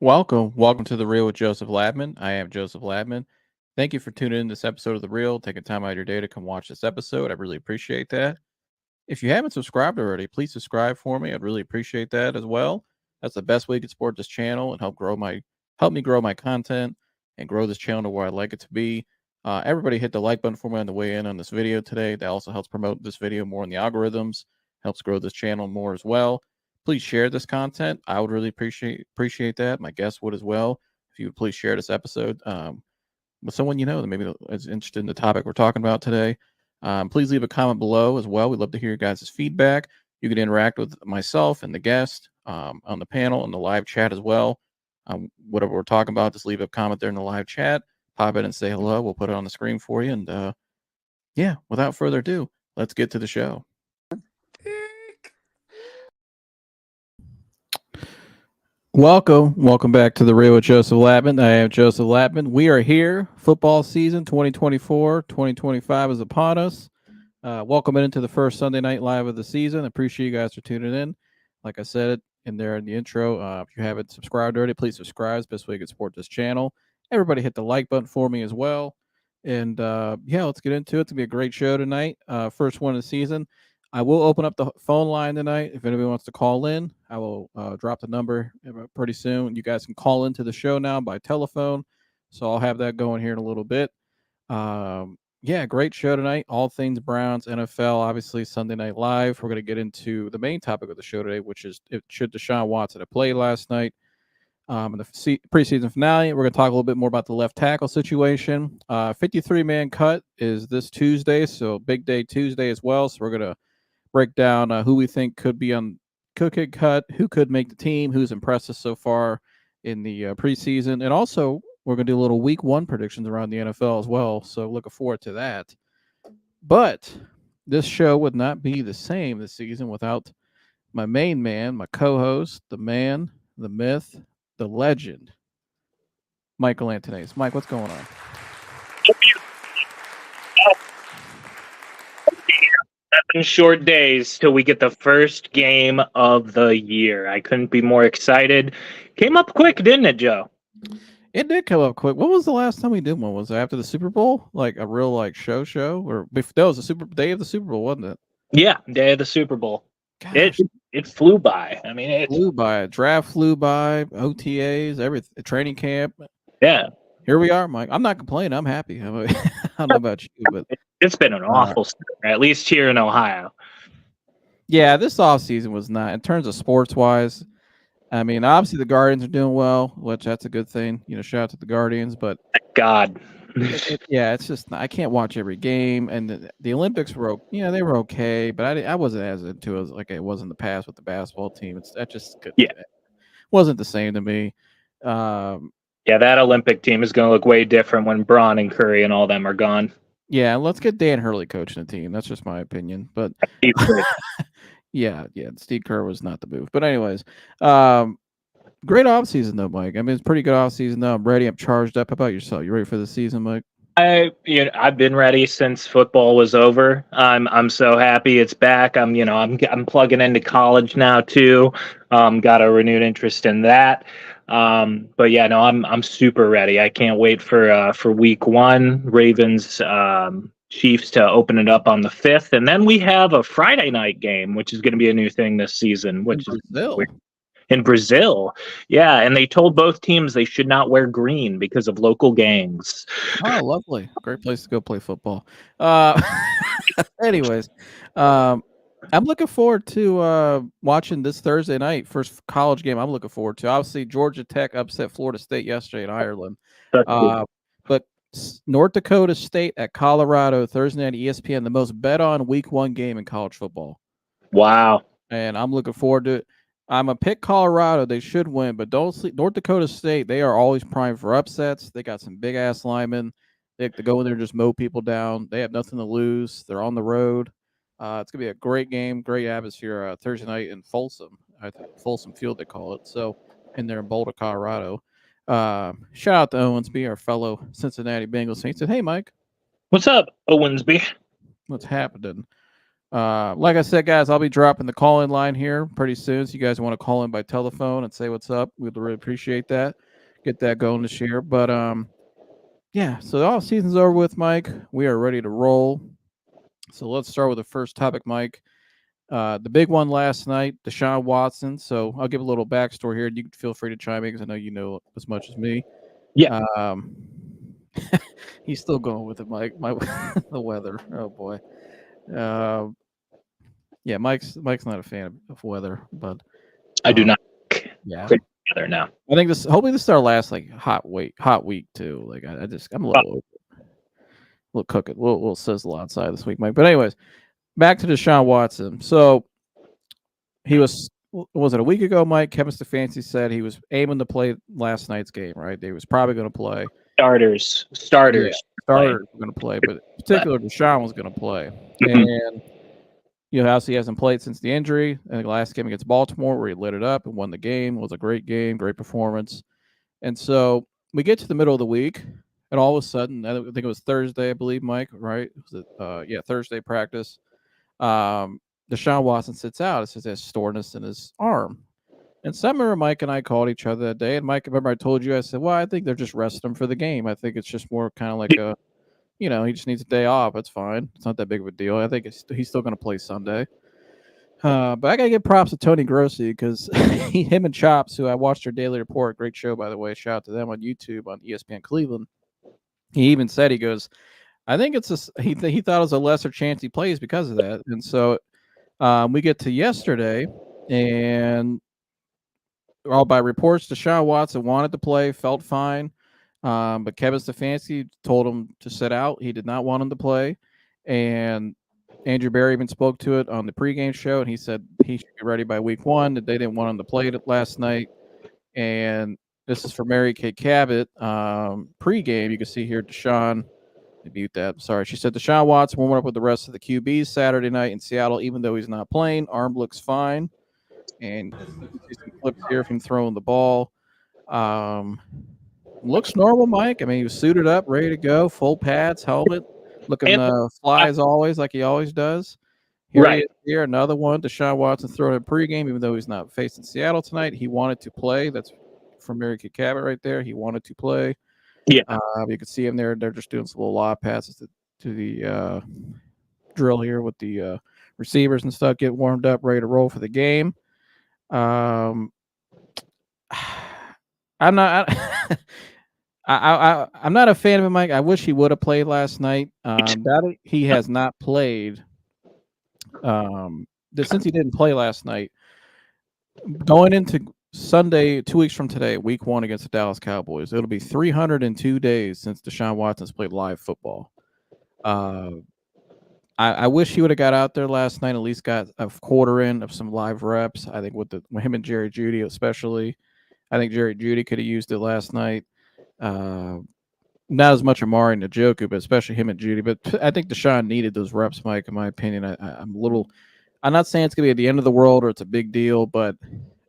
Welcome to The Real with Joseph Ladman. I am Joseph Ladman. Thank you for tuning in this episode of The Real, taking time out of your day to come watch this episode. I really appreciate that. If you haven't subscribed already, please subscribe for me. I'd really appreciate that as well. That's the best way you can support this channel and help me grow my content and grow this channel to where I'd like it to be. Everybody hit the like button for me on the way in on this video today. That also helps promote this video more in the algorithms, helps grow this channel more as well. Please share this content. I would really appreciate that. My guests would as well. If you would please share this episode with someone you know that maybe is interested in the topic we're talking about today. Please leave a comment below as well. We'd love to hear your guys' feedback. You can interact with myself and the guest on the panel and the live chat as well. Whatever we're talking about, just leave a comment there in the live chat. Pop in and say hello. We'll put it on the screen for you. And yeah, without further ado, let's get to the show. Welcome back to The Real with Joseph Ladman. I am Joseph Ladman. We are here. Football season 2024-2025 is upon us. Welcome into the first Sunday night live of the season. I appreciate you guys for tuning in. Like I said in there in the intro, if you haven't subscribed already, please subscribe. It's the best way you can support this channel. Everybody hit the like button for me as well. And yeah, let's get into it. It's going to be a great show tonight. First one of the season. I will open up the phone line tonight. If anybody wants to call in, I will drop the number pretty soon. You guys can call into the show now by telephone. So I'll have that going here in a little bit. Yeah, great show tonight. All things Browns, NFL, obviously Sunday Night Live. We're going to get into the main topic of the show today, which is should Deshaun Watson have played last night in the preseason finale. We're going to talk a little bit more about the left tackle situation. 53-man cut is this Tuesday, so big day Tuesday as well. So we're going to break down who we think could be on get cut, who could make the team, who's impressed us so far in the preseason. And also, we're going to do a little week one predictions around the NFL as well. So looking forward to that. But this show would not be the same this season without my main man, my co-host, the man, the myth, the legend, Michael Antonis. Mike, what's going on? 7 short days till we get the first game of the year. I couldn't be more excited. Came up quick, didn't it, Joe? It did come up quick. When was the last time we did one? Was it after the Super Bowl? Like a real show? Or that was the day of the Super Bowl, wasn't it? Yeah, day of the Super Bowl. Gosh. It flew by. I mean, it flew by. Draft flew by. OTAs, everything. Training camp. Yeah. Here we are, Mike. I'm not complaining. I'm happy. I don't know about you, but it's been an awful start, at least here in Ohio. Yeah, this offseason was not, in terms of sports-wise. I mean, obviously the Guardians are doing well, which that's a good thing. You know, shout out to the Guardians, but thank God. Yeah, it's just I can't watch every game, and the Olympics were, they were okay, but I wasn't as into it like it was in the past with the basketball team. That just wasn't the same to me. Yeah, that Olympic team is going to look way different when Braun and Curry and all them are gone. Yeah, let's get Dan Hurley coaching the team. That's just my opinion. But yeah, Steve Kerr was not the move. But anyways, great offseason though, Mike. I mean, it's pretty good offseason though. I'm ready. I'm charged up. How about yourself? You ready for the season, Mike? I've been ready since football was over. I'm so happy it's back. I'm plugging into college now too. Got a renewed interest in that. But yeah, no, I'm super ready. I can't wait for week one. Ravens Chiefs to open it up on the 5th, and then we have a Friday night game, which is going to be a new thing this season, which is in Brazil. Yeah, and they told both teams they should not wear green because of local gangs. Oh, lovely. Great place to go play football. Anyways, I'm looking forward to watching this Thursday night, first college game I'm looking forward to. Obviously, Georgia Tech upset Florida State yesterday in Ireland. But North Dakota State at Colorado, Thursday night ESPN, the most bet on week one game in college football. Wow. And I'm looking forward to it. I'm a pick Colorado. They should win, but don't sleep. North Dakota State, they are always primed for upsets. They got some big-ass linemen. They have to go in there and just mow people down. They have nothing to lose. They're on the road. It's going to be a great game, great atmosphere Thursday night in Folsom. Folsom Field, they call it. So, in there in Boulder, Colorado. Shout out to Owensby, our fellow Cincinnati Bengals fan. He said, "Hey, Mike." What's up, Owensby? What's happening? Like I said, guys, I'll be dropping the call-in line here pretty soon. So you guys want to call in by telephone and say what's up, we'd really appreciate that. Get that going this year. But yeah, so the off season's over with, Mike. We are ready to roll. So let's start with the first topic, Mike. The big one last night, Deshaun Watson. So I'll give a little backstory here. You can feel free to chime in because I know you know as much as me. Yeah. He's still going with it, Mike. The weather. Oh boy. Yeah, Mike's not a fan of weather, but I do not. Yeah. Put together now. I think hopefully this is our last like hot week too. Like I'm a little cooking, a little sizzle outside this week, Mike. But anyways, back to Deshaun Watson. So he was it a week ago, Mike? Kevin Stefanski said he was aiming to play last night's game, right? They was probably going to play. Starters were going to play, but in particular Deshaun was going to play. And obviously he hasn't played since the injury. And the last game against Baltimore where he lit it up and won the game. It was a great game, great performance. And so we get to the middle of the week, and all of a sudden, I think it was Thursday, I believe, Mike, right? Was it Thursday practice. Deshaun Watson sits out. It says he has soreness in his arm. And so I remember Mike and I called each other that day. And Mike, remember I told you, I said, well, I think they're just resting him for the game. I think it's just more kind of like he just needs a day off. It's fine. It's not that big of a deal. I think he's still going to play Sunday. But I got to give props to Tony Grossi because him and Chops, who I watched their daily report, great show, by the way. Shout out to them on YouTube on ESPN Cleveland. He even said, he goes, I think he thought it was a lesser chance he plays because of that. And so we get to yesterday, and all by reports, Deshaun Watson wanted to play, felt fine. But Kevin Stefanski told him to sit out. He did not want him to play. And Andrew Berry even spoke to it on the pregame show, and he said he should be ready by week 1, that they didn't want him to play it last night. And this is for Mary Kay Cabot. Pregame, you can see here, Deshaun. Mute that. Sorry. She said Deshaun Watson warming up with the rest of the QBs Saturday night in Seattle, even though he's not playing. Arm looks fine. And you can see some clips here of him throwing the ball. Looks normal, Mike. I mean, he was suited up, ready to go, full pads, helmet, looking fly as always, like he always does. Here, another one. Deshaun Watson throwing in pregame, even though he's not facing Seattle tonight. He wanted to play. That's from Mary Kay Cabot right there. He wanted to play. Yeah. You can see him there. They're just doing some little lob passes to the drill here with the receivers and stuff, get warmed up, ready to roll for the game. I'm not I'm not a fan of him, Mike. I wish he would have played last night. That he has not played since he didn't play last night. Going into Sunday, 2 weeks from today, week 1 against the Dallas Cowboys, it'll be 302 days since Deshaun Watson's played live football. I wish he would have got out there last night, at least got a quarter in of some live reps. I think with him and Jerry Jeudy especially. I think Jerry Jeudy could have used it last night. Not as much Amari and Njoku, but especially him and Jeudy. But I think Deshaun needed those reps, Mike, in my opinion. I'm not saying it's going to be at the end of the world or it's a big deal, but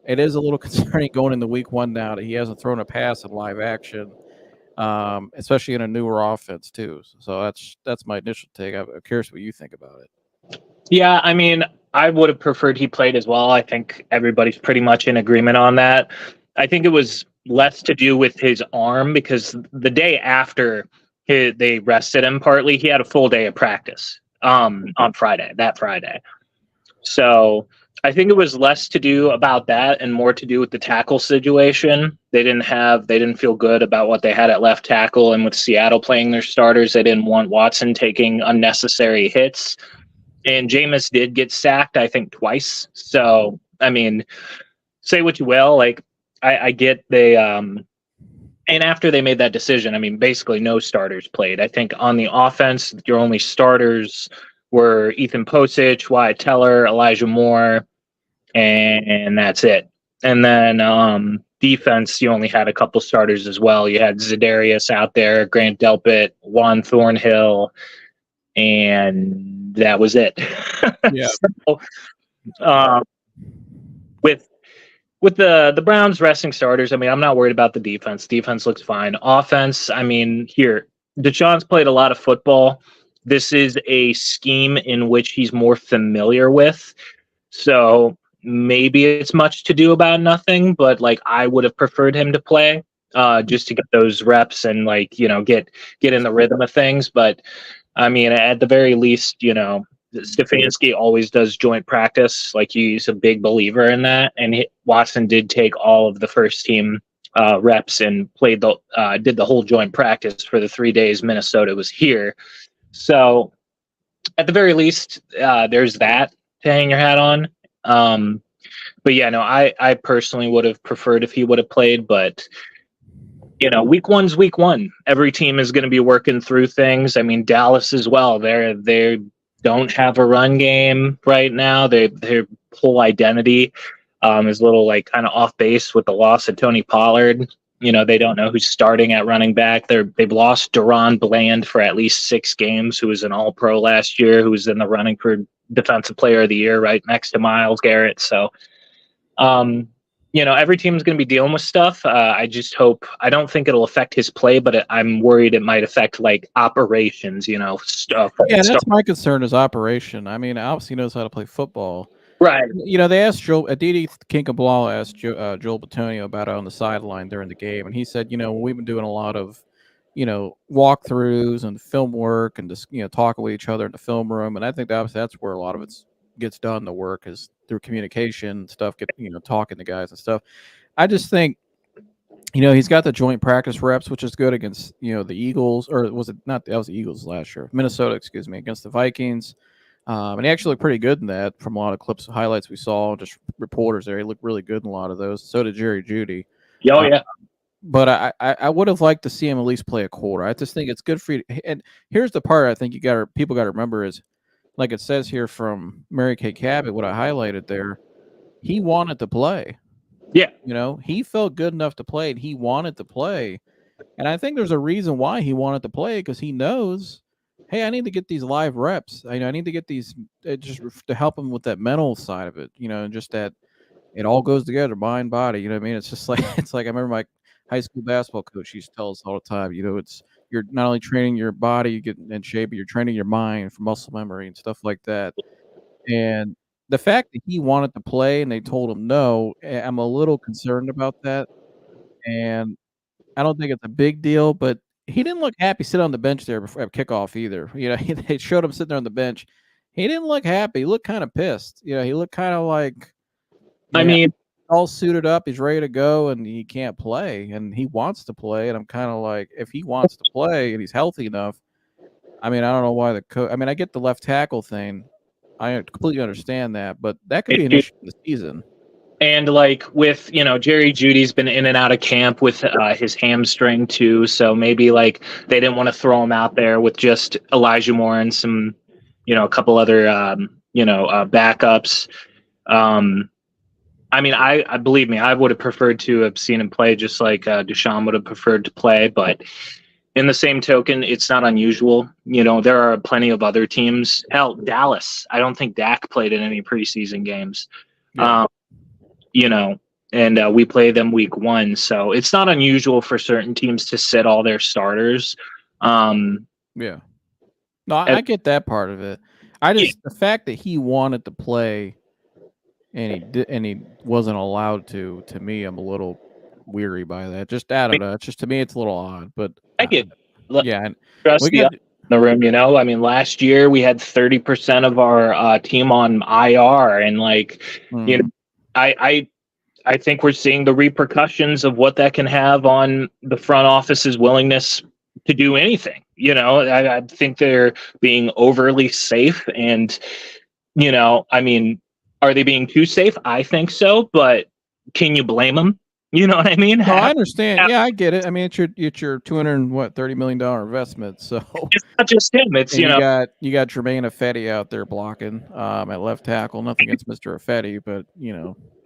it is a little concerning going into week 1 now that he hasn't thrown a pass in live action, especially in a newer offense too. So that's my initial take. I'm curious what you think about it. Yeah, I mean, I would have preferred he played as well. I think everybody's pretty much in agreement on that. I think it was less to do with his arm because the day after they rested him, partly he had a full day of practice on that Friday. So I think it was less to do about that and more to do with the tackle situation. They didn't feel good about what they had at left tackle, and with Seattle playing their starters, they didn't want Watson taking unnecessary hits. And Jameis did get sacked, I think, twice. So, I mean, say what you will, like I get they and after they made that decision, I mean, basically no starters played. I think on the offense, your only starters were Ethan Posich, Wyatt Teller, Elijah Moore, and that's it. And then defense, you only had a couple starters as well. You had Za'Darius out there, Grant Delpit, Juan Thornhill, and that was it. Yeah. So, with the Browns resting starters, I mean, I'm not worried about the defense. Defense looks fine. Offense, I mean, Deshaun's played a lot of football. this is a scheme in which he's more familiar with. So maybe it's much to do about nothing, but like I would have preferred him to play just to get those reps and like, get in the rhythm of things. But I mean, at the very least, Stefanski always does joint practice. Like he's a big believer in that. And Watson did take all of the first team reps and did the whole joint practice for the 3 days Minnesota was here. So at the very least, there's that to hang your hat on. But yeah, no, I personally would have preferred if he would have played, but week one's week one. Every team is going to be working through things. I mean, Dallas as well. They don't have a run game right now. Their whole identity is a little like kind of off base with the loss of Tony Pollard. They don't know who's starting at running back. They've lost Deron Bland for at least 6 games, who was an All-Pro last year, who was in the running for Defensive Player of the Year right next to Myles Garrett. So, every team is going to be dealing with stuff. I just hope – I don't think it'll affect his play, but I'm worried it might affect, like, operations, stuff. Yeah, that's my concern is operation. I mean, obviously he knows how to play football. Right. They asked Aditi Kinkablala asked Joel Bitonio about it on the sideline during the game, and he said, we've been doing a lot of, walkthroughs and film work and just, talking with each other in the film room, and I think obviously that's where a lot of it gets done. The work is through communication and stuff, talking to guys and stuff. I just think, he's got the joint practice reps, which is good against, the Eagles, or was it not? That was the Eagles last year. Minnesota, excuse me, against the Vikings. And he actually looked pretty good in that from a lot of clips, highlights we saw, just reporters there. He looked really good in a lot of those. So did Jerry Jeudy. Oh, yeah. But I would have liked to see him at least play a quarter. I just think it's good for you. And here's the part I think people got to remember is, like it says here from Mary Kay Cabot, what I highlighted there, he wanted to play. Yeah. He felt good enough to play, and he wanted to play. And I think there's a reason why he wanted to play, because he knows, hey, I need to get these live reps. I need to get these just to help him with that mental side of it, and just that it all goes together, mind, body. You know what I mean? It's just like I remember my high school basketball coach used to tell us all the time. You're not only training your body, you get in shape, but you're training your mind for muscle memory and stuff like that. And the fact that he wanted to play and they told him no, I'm a little concerned about that. And I don't think it's a big deal, but he didn't look happy sitting on the bench there before kickoff either. They showed him sitting there on the bench. He didn't look happy. He looked kind of pissed. He looked kind of like, all suited up. He's ready to go, and he can't play, and he wants to play. And I'm kind of like, if he wants to play and he's healthy enough, I mean, I don't know why the coach. I mean, I get the left tackle thing. I completely understand that, but that could be an issue in the season. And like with, Jerry Jeudy's been in and out of camp with his hamstring too. So maybe like they didn't want to throw him out there with just Elijah Moore and some, a couple other, backups. I mean, I believe me, I would have preferred to have seen him play just like Deshaun would have preferred to play. But in the same token, it's not unusual. There are plenty of other teams. Hell, Dallas. I don't think Dak played in any preseason games. Yeah. And we play them week 1. So it's not unusual for certain teams to sit all their starters. Yeah. No, I get that part of it. The fact that he wanted to play and he wasn't allowed to me, I'm a little weary by that. Just I don't know. It's just, to me, it's a little odd, but I get yeah. Trust me, in the room, I mean, last year we had 30% of our team on IR, and like, I think we're seeing the repercussions of what that can have on the front office's willingness to do anything. I think they're being overly safe, and I mean, are they being too safe? I think so, but can you blame them? You know what I mean? No, I understand. Yeah, I get it. I mean, it's your $230 million investment. So it's not just him. It's you got Jermaine Ifedi out there blocking at left tackle. Nothing against Mr. Ifedi, but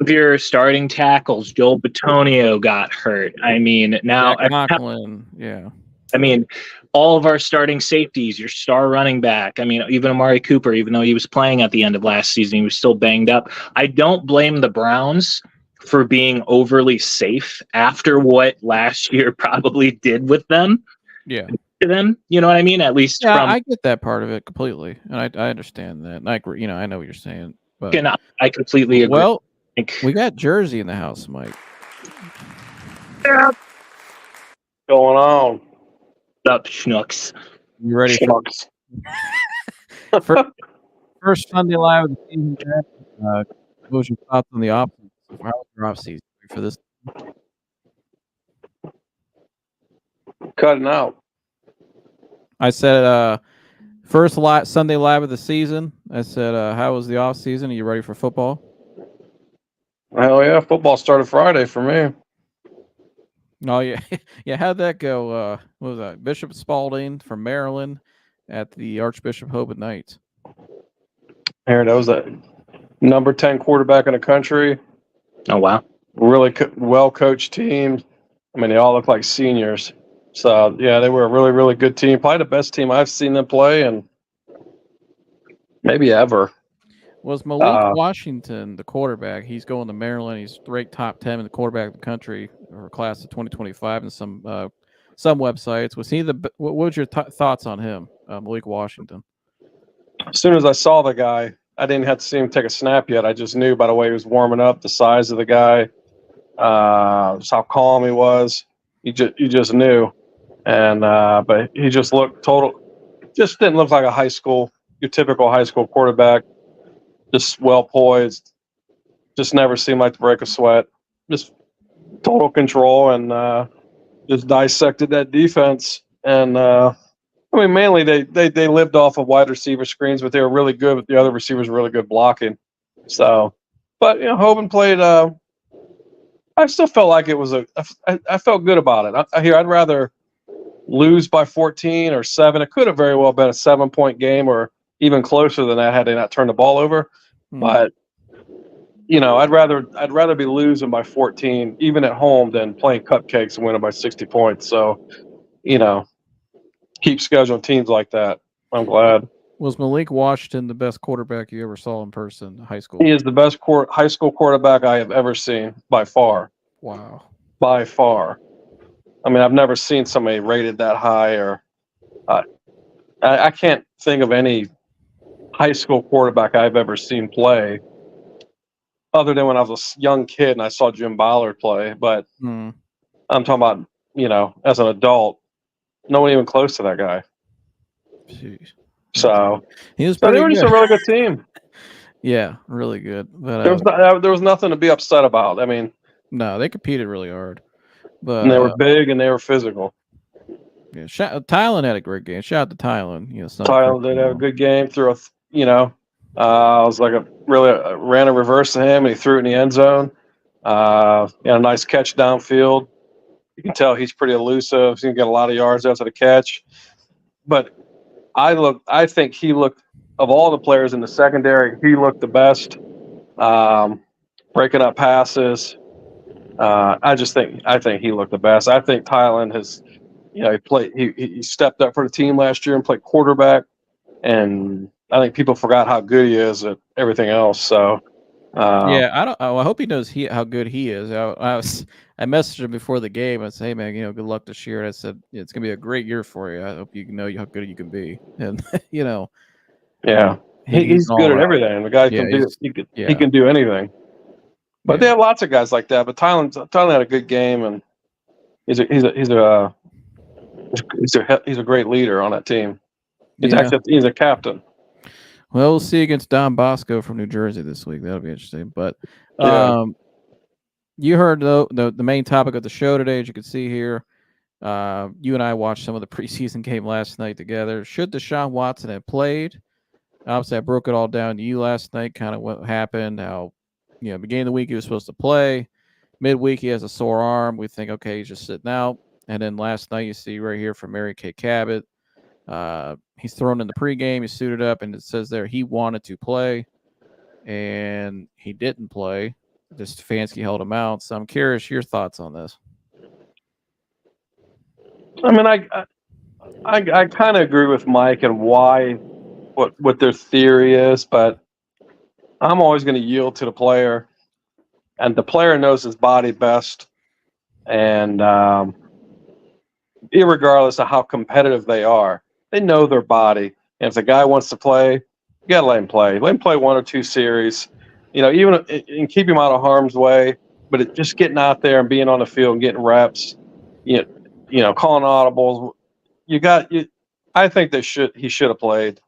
if your starting tackles, Joel Bitonio got hurt. I mean, now Conklin, yeah. I mean, all of our starting safeties, your star running back. I mean, even Amari Cooper, even though he was playing at the end of last season, he was still banged up. I don't blame the Browns for being overly safe after what last year probably did with them. Yeah. to them. You know what I mean? At least Yeah, from I get that part of it completely, and I understand that. And I agree. I know what you're saying. But and I completely agree. well, Like, we got Jersey in the house, Mike. Going on? up schnooks. You ready Shucks. for first Sunday live of the season? What was your thoughts on the off season? So far? How was your off season for this? Cutting out. I said first Sunday live of the season. I said, how was the off season? Are you ready for football? Hell yeah, football started Friday for me. Oh yeah, yeah. How'd that go? What was that? Bishop Spalding from Maryland at the Archbishop Hoban Knights. Here, that was the number 10 quarterback in the country. Oh wow. Really well coached team. I mean, they all look like seniors. So yeah, they were a really, really good team. Probably the best team I've seen them play, and maybe ever. Was Malik Washington the quarterback? He's going to Maryland. He's ranked top 10 in the quarterback of the country or class of 2025 in some websites. Was he the? What was your thoughts on him, Malik Washington? As soon as I saw the guy, I didn't have to see him take a snap yet. I just knew by the way he was warming up, the size of the guy, just how calm he was. You just knew, and but he just looked just didn't look like your typical high school quarterback. Just well poised, just never seemed like to break a sweat. Just total control, and just dissected that defense. And I mean, mainly they lived off of wide receiver screens, but they were really good. But the other receivers were really good blocking. So, but Hoban played. I still felt like it was I felt good about it. I'd rather lose by 14 or 7. It could have very well been a 7-point game or even closer than that had they not turned the ball over. But I'd rather be losing by 14 even at home than playing cupcakes and winning by 60 points. So, keep scheduling teams like that. I'm glad. Was Malik Washington the best quarterback you ever saw in person, high school? He is the best high school quarterback I have ever seen by far. Wow. By far. I mean, I've never seen somebody rated that high, or I can't think of any high school quarterback I've ever seen play other than when I was a young kid and I saw Jim Ballard play. But I'm talking about, as an adult, no one even close to that guy. Jeez. So they were just a really good team. Yeah, really good. But there was nothing to be upset about. I mean, no, they competed really hard. But and they were big and they were physical. Yeah, Tylen had a great game. Shout out to Tylen. Tylen did have a good game. Threw I was like ran a reverse to him and he threw it in the end zone. A nice catch downfield. You can tell he's pretty elusive. He's gonna get a lot of yards after the catch. But I think he looked, of all the players in the secondary, he looked the best. Breaking up passes. I think he looked the best. I think Tylen has, he stepped up for the team last year and played quarterback, and I think people forgot how good he is at everything else. So I hope he knows how good he is. I messaged him before the game. I said, "Hey man, good luck this year." And I said, "It's gonna be a great year for you. I hope you know how good you can be." And yeah, he's good at everything. The guy can do. He can do anything. But they have lots of guys like that. But Tylen had a good game, and he's a great leader on that team. He's a captain. Well, we'll see against Don Bosco from New Jersey this week. That'll be interesting. But you heard the main topic of the show today, as you can see here. You and I watched some of the preseason game last night together. Should Deshaun Watson have played? Obviously, I broke it all down to you last night, kind of what happened, how, beginning of the week he was supposed to play. Midweek, he has a sore arm. We think, okay, he's just sitting out. And then last night, you see right here from Mary Kay Cabot, he's thrown in the pregame. He's suited up, and it says there he wanted to play, and he didn't play. Stefanski held him out. So I'm curious your thoughts on this. I mean, I kind of agree with Mike and what their theory is, but I'm always going to yield to the player, and the player knows his body best. And irregardless of how competitive they are. They know their body. And if the guy wants to play, you got to let him play. Let him play 1 or 2 series, even and keep him out of harm's way. But just getting out there and being on the field and getting reps, calling audibles. I think he should have played.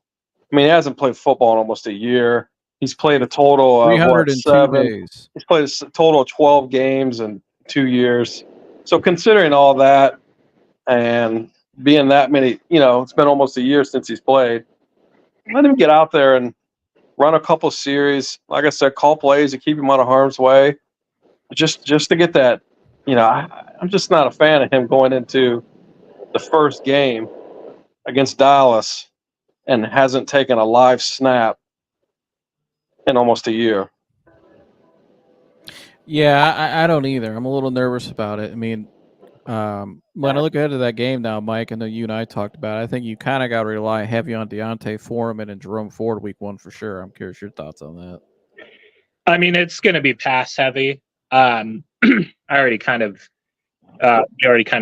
I mean, he hasn't played football in almost a year. He's played a total of 302 7 days. He's played a total of 12 games in 2 years. So considering all that and being that many, it's been almost a year since he's played. Let him get out there and run a couple series. Like I said, call plays to keep him out of harm's way. Just to get that, I'm just not a fan of him going into the first game against Dallas and hasn't taken a live snap in almost a year. Yeah, I don't either. I'm a little nervous about it. I mean, when I look ahead to that game now, Mike, I know you and I talked about it. I think you kind of got to rely heavy on Deontay Foreman and Jerome Ford week 1 for sure. I'm curious your thoughts on that. I mean, it's going to be pass heavy. I already kind of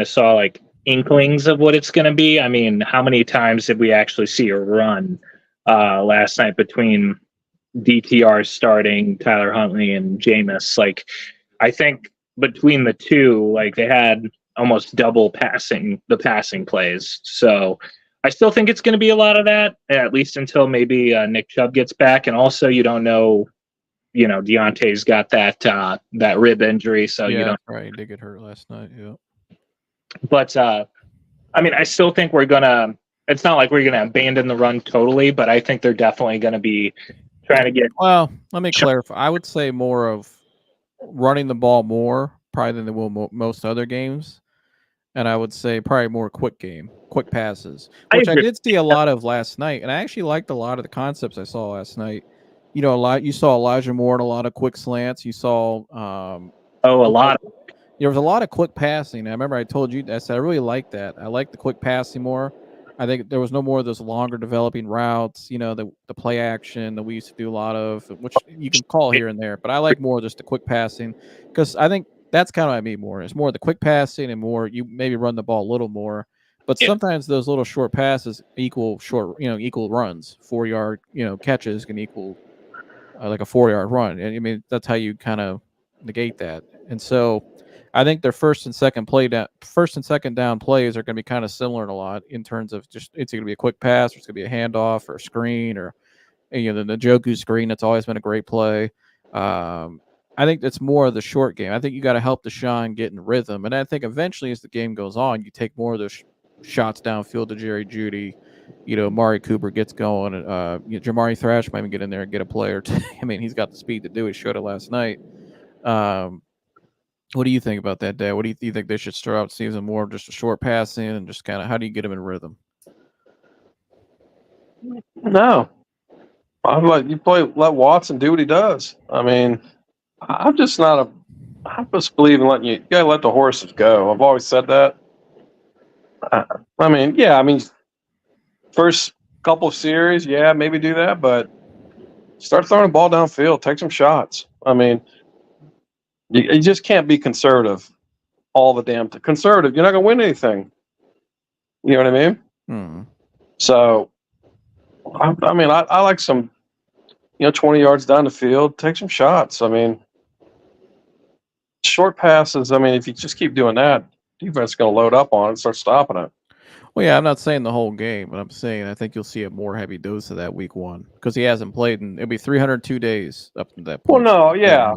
saw like inklings of what it's going to be. I mean, how many times did we actually see a run last night between DTR starting, Tyler Huntley, and Jameis? Like, I think between the two, like they had almost double passing plays. So I still think it's going to be a lot of that, at least until maybe Nick Chubb gets back. And also, you don't know, Deontay's got that rib injury, so yeah, you don't. Right, he did get hurt last night. Yeah, but I mean, I still think it's not like we're gonna abandon the run totally, but I think they're definitely gonna be trying to get. Well, let me clarify. I would say more of running the ball more probably than they will most other games, and I would say probably more quick passes, which I did see a lot of last night, and I actually liked a lot of the concepts I saw last night. You saw Elijah Moore in a lot of quick slants. You saw a lot. There was a lot of quick passing. I remember I told you that. I really like that. I like the quick passing more. I think there was no more of those longer developing routes, the play action that we used to do a lot of, which you can call here and there. But I like more just the quick passing because I think that's kind of what I mean more. It's more the quick passing and more you maybe run the ball a little more. But sometimes those little short passes equal runs. 4-yard, catches can equal like a 4-yard run. And I mean, that's how you kind of negate that. And so I think their first and second down plays are going to be kind of similar in a lot in terms of just it's going to be a quick pass, or it's going to be a handoff or a screen, or the Njoku screen. That's always been a great play. I think it's more of the short game. I think you got to help Deshaun get in rhythm, and I think eventually as the game goes on, you take more of those shots downfield to Jerry Jeudy. Amari Cooper gets going. Jamari Thrash might even get in there and get a play or two. I mean, he's got the speed to do it. He showed it last night. What do you think about that, Dad? What do you think they should start out season more of just a short passing and just kind of how do you get him in rhythm? No, I'd let Watson do what he does. I mean, I just believe in you gotta let the horses go. I've always said that. First couple of series, maybe do that, but start throwing the ball downfield, take some shots. I mean, you just can't be conservative all the damn time. Conservative, you're not going to win anything. You know what I mean? Hmm. So, I like some, 20 yards down the field, take some shots. I mean, short passes, if you just keep doing that, defense is going to load up on it and start stopping it. Well, yeah, I'm not saying the whole game, but I'm saying I think you'll see a more heavy dose of that week 1 because he hasn't played in it'll be 302 days up to that point. Well, no, yeah,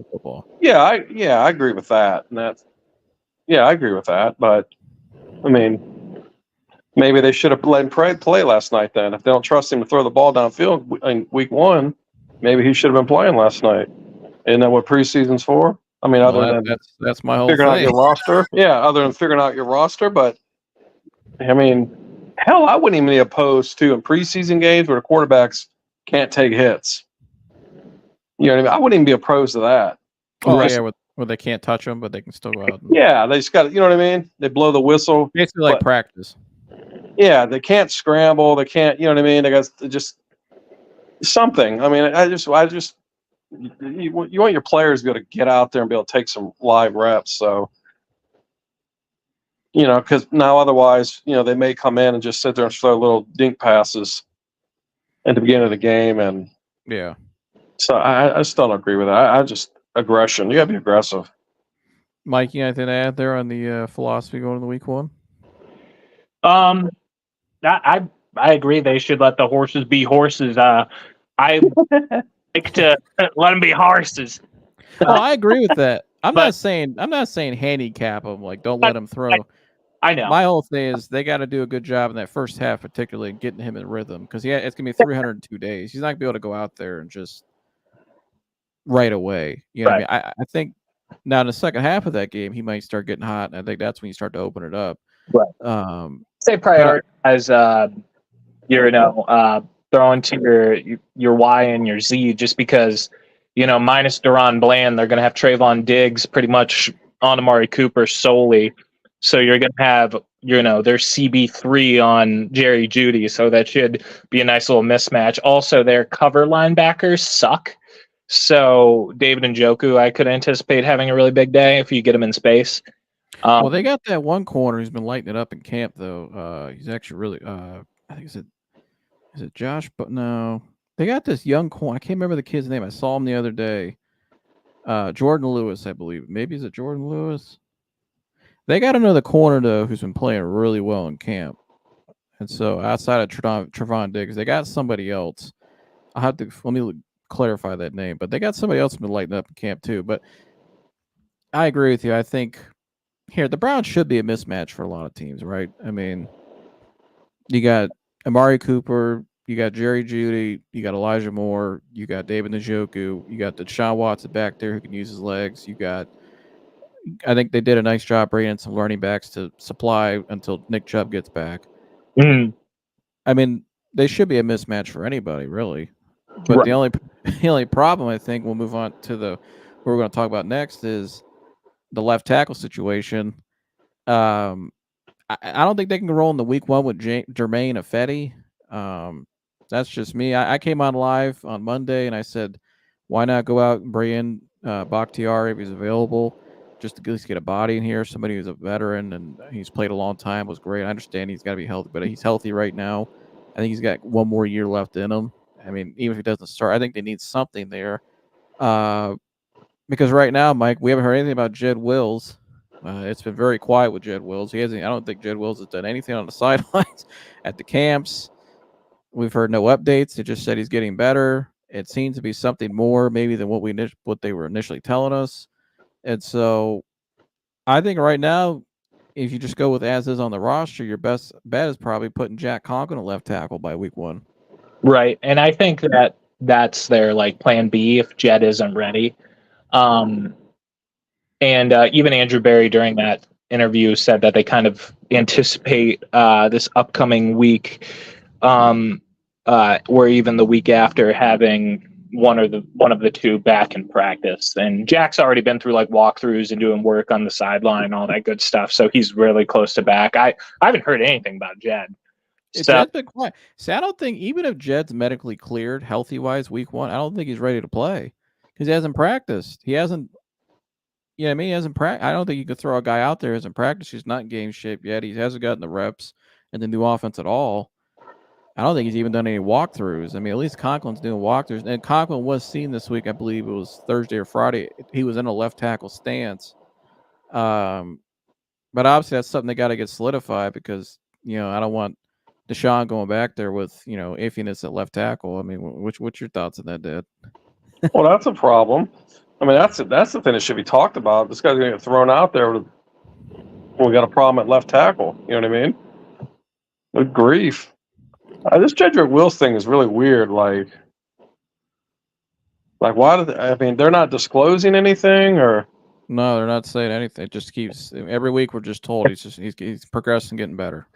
I agree with that, and I agree with that. But I mean, maybe they should have let him play last night. Then, if they don't trust him to throw the ball downfield in week 1, maybe he should have been playing last night. Isn't that what preseason's for? I mean, that's my whole figuring thing. out your roster. Yeah, other than figuring out your roster, but. I mean, hell, I wouldn't even be opposed to in preseason games where the quarterbacks can't take hits. You know what I mean? I wouldn't even be opposed to that. Where they can't touch them, but they can still go out. They just got, you know what I mean? They blow the whistle. Basically like practice. Yeah, they can't scramble. They can't, you know what I mean? They got just something. I mean, you want your players to be able to get out there and be able to take some live reps. So, because now otherwise, they may come in and just sit there and throw little dink passes at the beginning of the game. And Yeah. so I still don't agree with that. I just aggression. You got to be aggressive. Mike, you got anything to add there on the philosophy going into week one? I agree. They should let the horses be horses. I like to let them be horses. Well, I agree with that. I'm not saying handicap them, like don't let him throw. I know. My whole thing is they got to do a good job in that first half, particularly getting him in rhythm, because it's gonna be 302 days. He's not gonna be able to go out there and just right away. You know what I mean? I think now in the second half of that game, he might start getting hot, and I think that's when you start to open it up. Right. Say prioritize, throwing to your Y and your Z, just because, minus Deron Bland, they're going to have Trayvon Diggs pretty much on Amari Cooper solely. So you're going to have, their CB3 on Jerry Jeudy. So that should be a nice little mismatch. Also, their cover linebackers suck. So David Njoku, I could anticipate having a really big day if you get him in space. Well, they got that one corner who's been lighting it up in camp, though. He's actually really, I think is it Josh? But no, they got this young corner. I can't remember the kid's name. I saw him the other day. Jordan Lewis, I believe. Maybe is it Jordan Lewis? They got another corner though who's been playing really well in camp, and so outside of Trevon Diggs, they got somebody else. I have to let me clarify that name, but they got somebody else who's been lighting up in camp too. But I agree with you. I think here the Browns should be a mismatch for a lot of teams, right? I mean, you got Amari Cooper, you got Jerry Jeudy, you got Elijah Moore, you got David Njoku, you got Deshaun Watson back there who can use his legs. I think they did a nice job bringing in some running backs to supply until Nick Chubb gets back. Mm. I mean, they should be a mismatch for anybody, really. But the only problem, I think, we'll move on to what we're going to talk about next is the left tackle situation. I don't think they can roll in the week one with Jermaine Ifedi. That's just me. I came on live on Monday and I said, why not go out and bring in Bakhtiari if he's available, just to at least get a body in here, somebody who's a veteran and he's played a long time, was great. I understand he's got to be healthy, but he's healthy right now. I think he's got one more year left in him. I mean, even if he doesn't start, I think they need something there. Because right now, Mike, we haven't heard anything about Jed Wills. It's been very quiet with Jed Wills. I don't think Jed Wills has done anything on the sidelines at the camps. We've heard no updates. It just said he's getting better. It seems to be something more maybe than what they were initially telling us. And so I think right now, if you just go with as is on the roster, your best bet is probably putting Jack Conklin at left tackle by week one. Right. And I think that's their plan B if Jed isn't ready. And even Andrew Berry during that interview said that they kind of anticipate this upcoming week, or even the week after, having one of the two back in practice. And Jack's already been through walkthroughs and doing work on the sideline, all that good stuff. So he's really close to back. I haven't heard anything about Jed. Jed's been quiet. See, I don't think even if Jed's medically cleared, healthy wise, week one, I don't think he's ready to play because he hasn't practiced. He hasn't. You know what I mean? He hasn't practiced. I don't think you could throw a guy out there who hasn't practiced. He's not in game shape yet. He hasn't gotten the reps and the new offense at all. I don't think he's even done any walkthroughs. I mean, at least Conklin's doing walkthroughs. And Conklin was seen this week, I believe it was Thursday or Friday. He was in a left tackle stance. But obviously that's something they got to get solidified because, I don't want Deshaun going back there with, iffiness at left tackle. I mean, what's your thoughts on that, Dad? Well, that's a problem. I mean, that's the thing that should be talked about. This guy's going to get thrown out there when we got a problem at left tackle. You know what I mean? Good grief. This Jedrick Wills thing is really weird. Why they're not disclosing anything or? No, they're not saying anything. It just keeps every week we're just told he's progressing, getting better.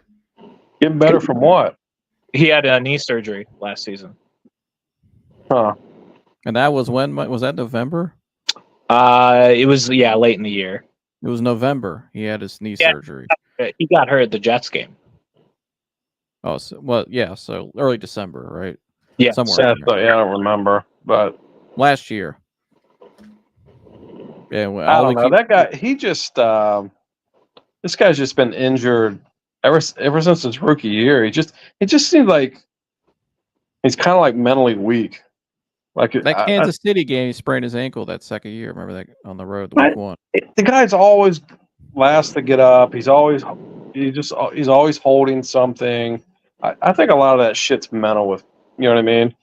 Getting better from what? He had a knee surgery last season. Huh. And that was when? Was that November? It was late in the year. It was November. He had his knee surgery. He got hurt at the Jets game. Oh, so early December, right? Yeah, somewhere. I don't remember, but last year. Yeah, I don't know. That guy, he just this guy's just been injured ever since his rookie year. It just seems like he's kind of like mentally weak. Like That Kansas City game, he sprained his ankle that second year. Remember that on the road, week one. The guy's always last to get up. He's always holding something. I think a lot of that shit's mental. With you know what I mean.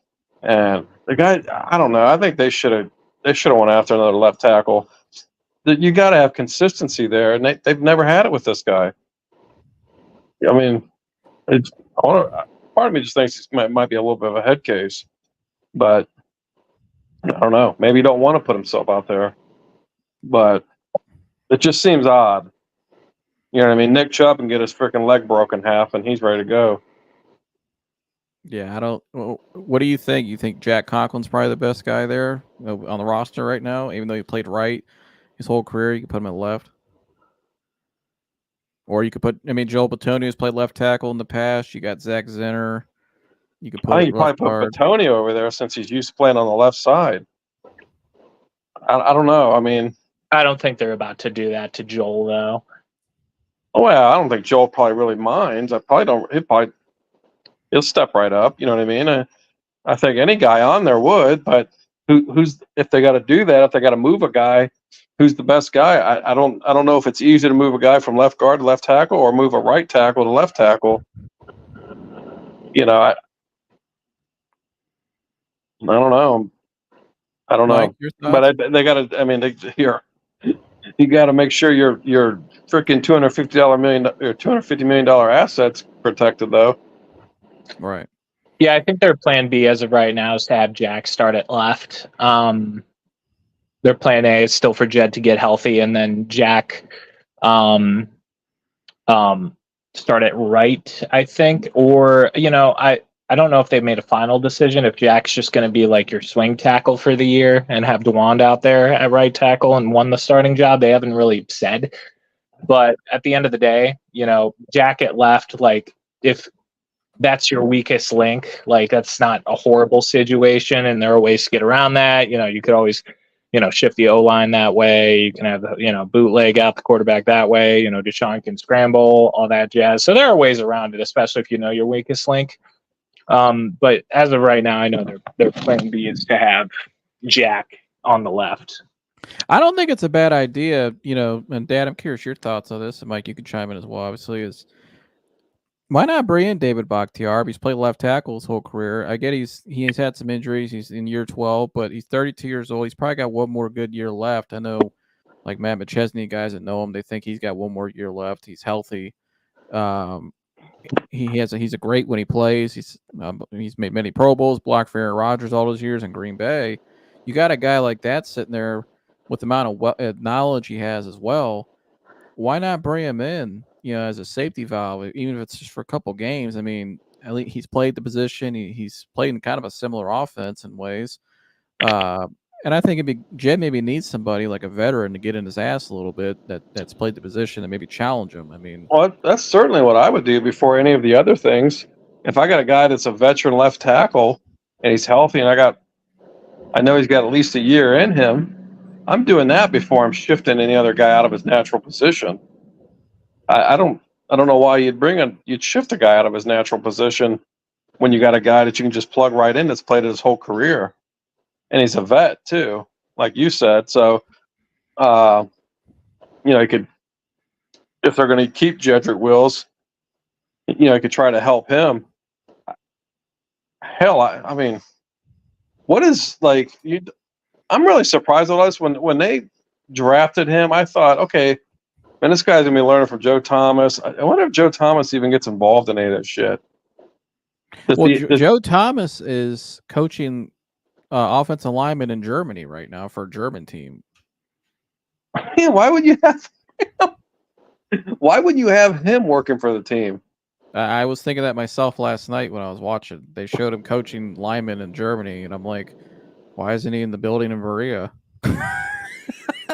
And the guy, I don't know. I think they should have went after another left tackle. You got to have consistency there, and they've never had it with this guy. I mean, part of me just thinks it might be a little bit of a head case, but I don't know. Maybe he don't want to put himself out there, but it just seems odd. You know what I mean? Nick Chubb can get his freaking leg broken in half, and he's ready to go. Yeah, I don't. What do you think? You think Jack Conklin's probably the best guy there on the roster right now, even though he played right his whole career? You could put him at left, or you could put. I mean, Joel Bitonio's played left tackle in the past. You got Zach Zinner. You could put. I think you probably put Bitonio over there since he's used to playing on the left side. I don't know. I mean, I don't think they're about to do that to Joel though. Oh yeah, I don't think Joel probably really minds. I probably don't. He'll step right up. You know what I mean? I think any guy on there would, but who's if they got to do that? If they got to move a guy, who's the best guy? I don't know if it's easy to move a guy from left guard to left tackle or move a right tackle to left tackle. You know, I don't know. Mike, but they got to. I mean, you got to make sure your freaking $250 million assets protected though. Right. Yeah, I think their plan B as of right now is to have Jack start at left. Their plan A is still for Jed to get healthy, and then Jack start at right, I think. Or, I don't know if they've made a final decision, if Jack's just going to be like your swing tackle for the year and have DeWand out there at right tackle and won the starting job. They haven't really said. But at the end of the day, Jack at left, like, if that's your weakest link, like, that's not a horrible situation, and there are ways to get around that. You could always shift the O-line that way. You can have bootleg out the quarterback that way. Deshaun can scramble, all that jazz. So there are ways around it, especially if you know your weakest link. But as of right now, I know their plan B is to have Jack on the left. I don't think it's a bad idea, and Dad, I'm curious your thoughts on this, and Mike, you can chime in as well, obviously, why not bring in David Bakhtiari? He's played left tackle his whole career. I get he's had some injuries. He's in year 12, but he's 32 years old. He's probably got one more good year left. I know, like Matt McChesney, guys that know him, they think he's got one more year left. He's healthy. He's a great when he plays. He's made many Pro Bowls, blocked for Aaron Rodgers all those years in Green Bay. You got a guy like that sitting there with the amount of knowledge he has as well. Why not bring him in? As a safety valve, even if it's just for a couple games. I mean, at least he's played the position. He's played in kind of a similar offense in ways. And I think Jed maybe needs somebody like a veteran to get in his ass a little bit that's played the position and maybe challenge him. I mean, well, that's certainly what I would do before any of the other things. If I got a guy that's a veteran left tackle and he's healthy and I know he's got at least a year in him, I'm doing that before I'm shifting any other guy out of his natural position. I don't know why you'd shift a guy out of his natural position when you got a guy that you can just plug right in that's played his whole career, and he's a vet too, like you said. So, you could, if they're going to keep Jedrick Wills, you could try to help him. Hell, I mean, what is like? I'm really surprised at us when they drafted him. I thought, okay. And this guy's going to be learning from Joe Thomas. I wonder if Joe Thomas even gets involved in any of that shit. Joe Thomas is coaching offensive linemen in Germany right now for a German team. Yeah, why would you have him working for the team? I was thinking that myself last night when I was watching. They showed him coaching linemen in Germany, and I'm like, why isn't he in the building in Berea?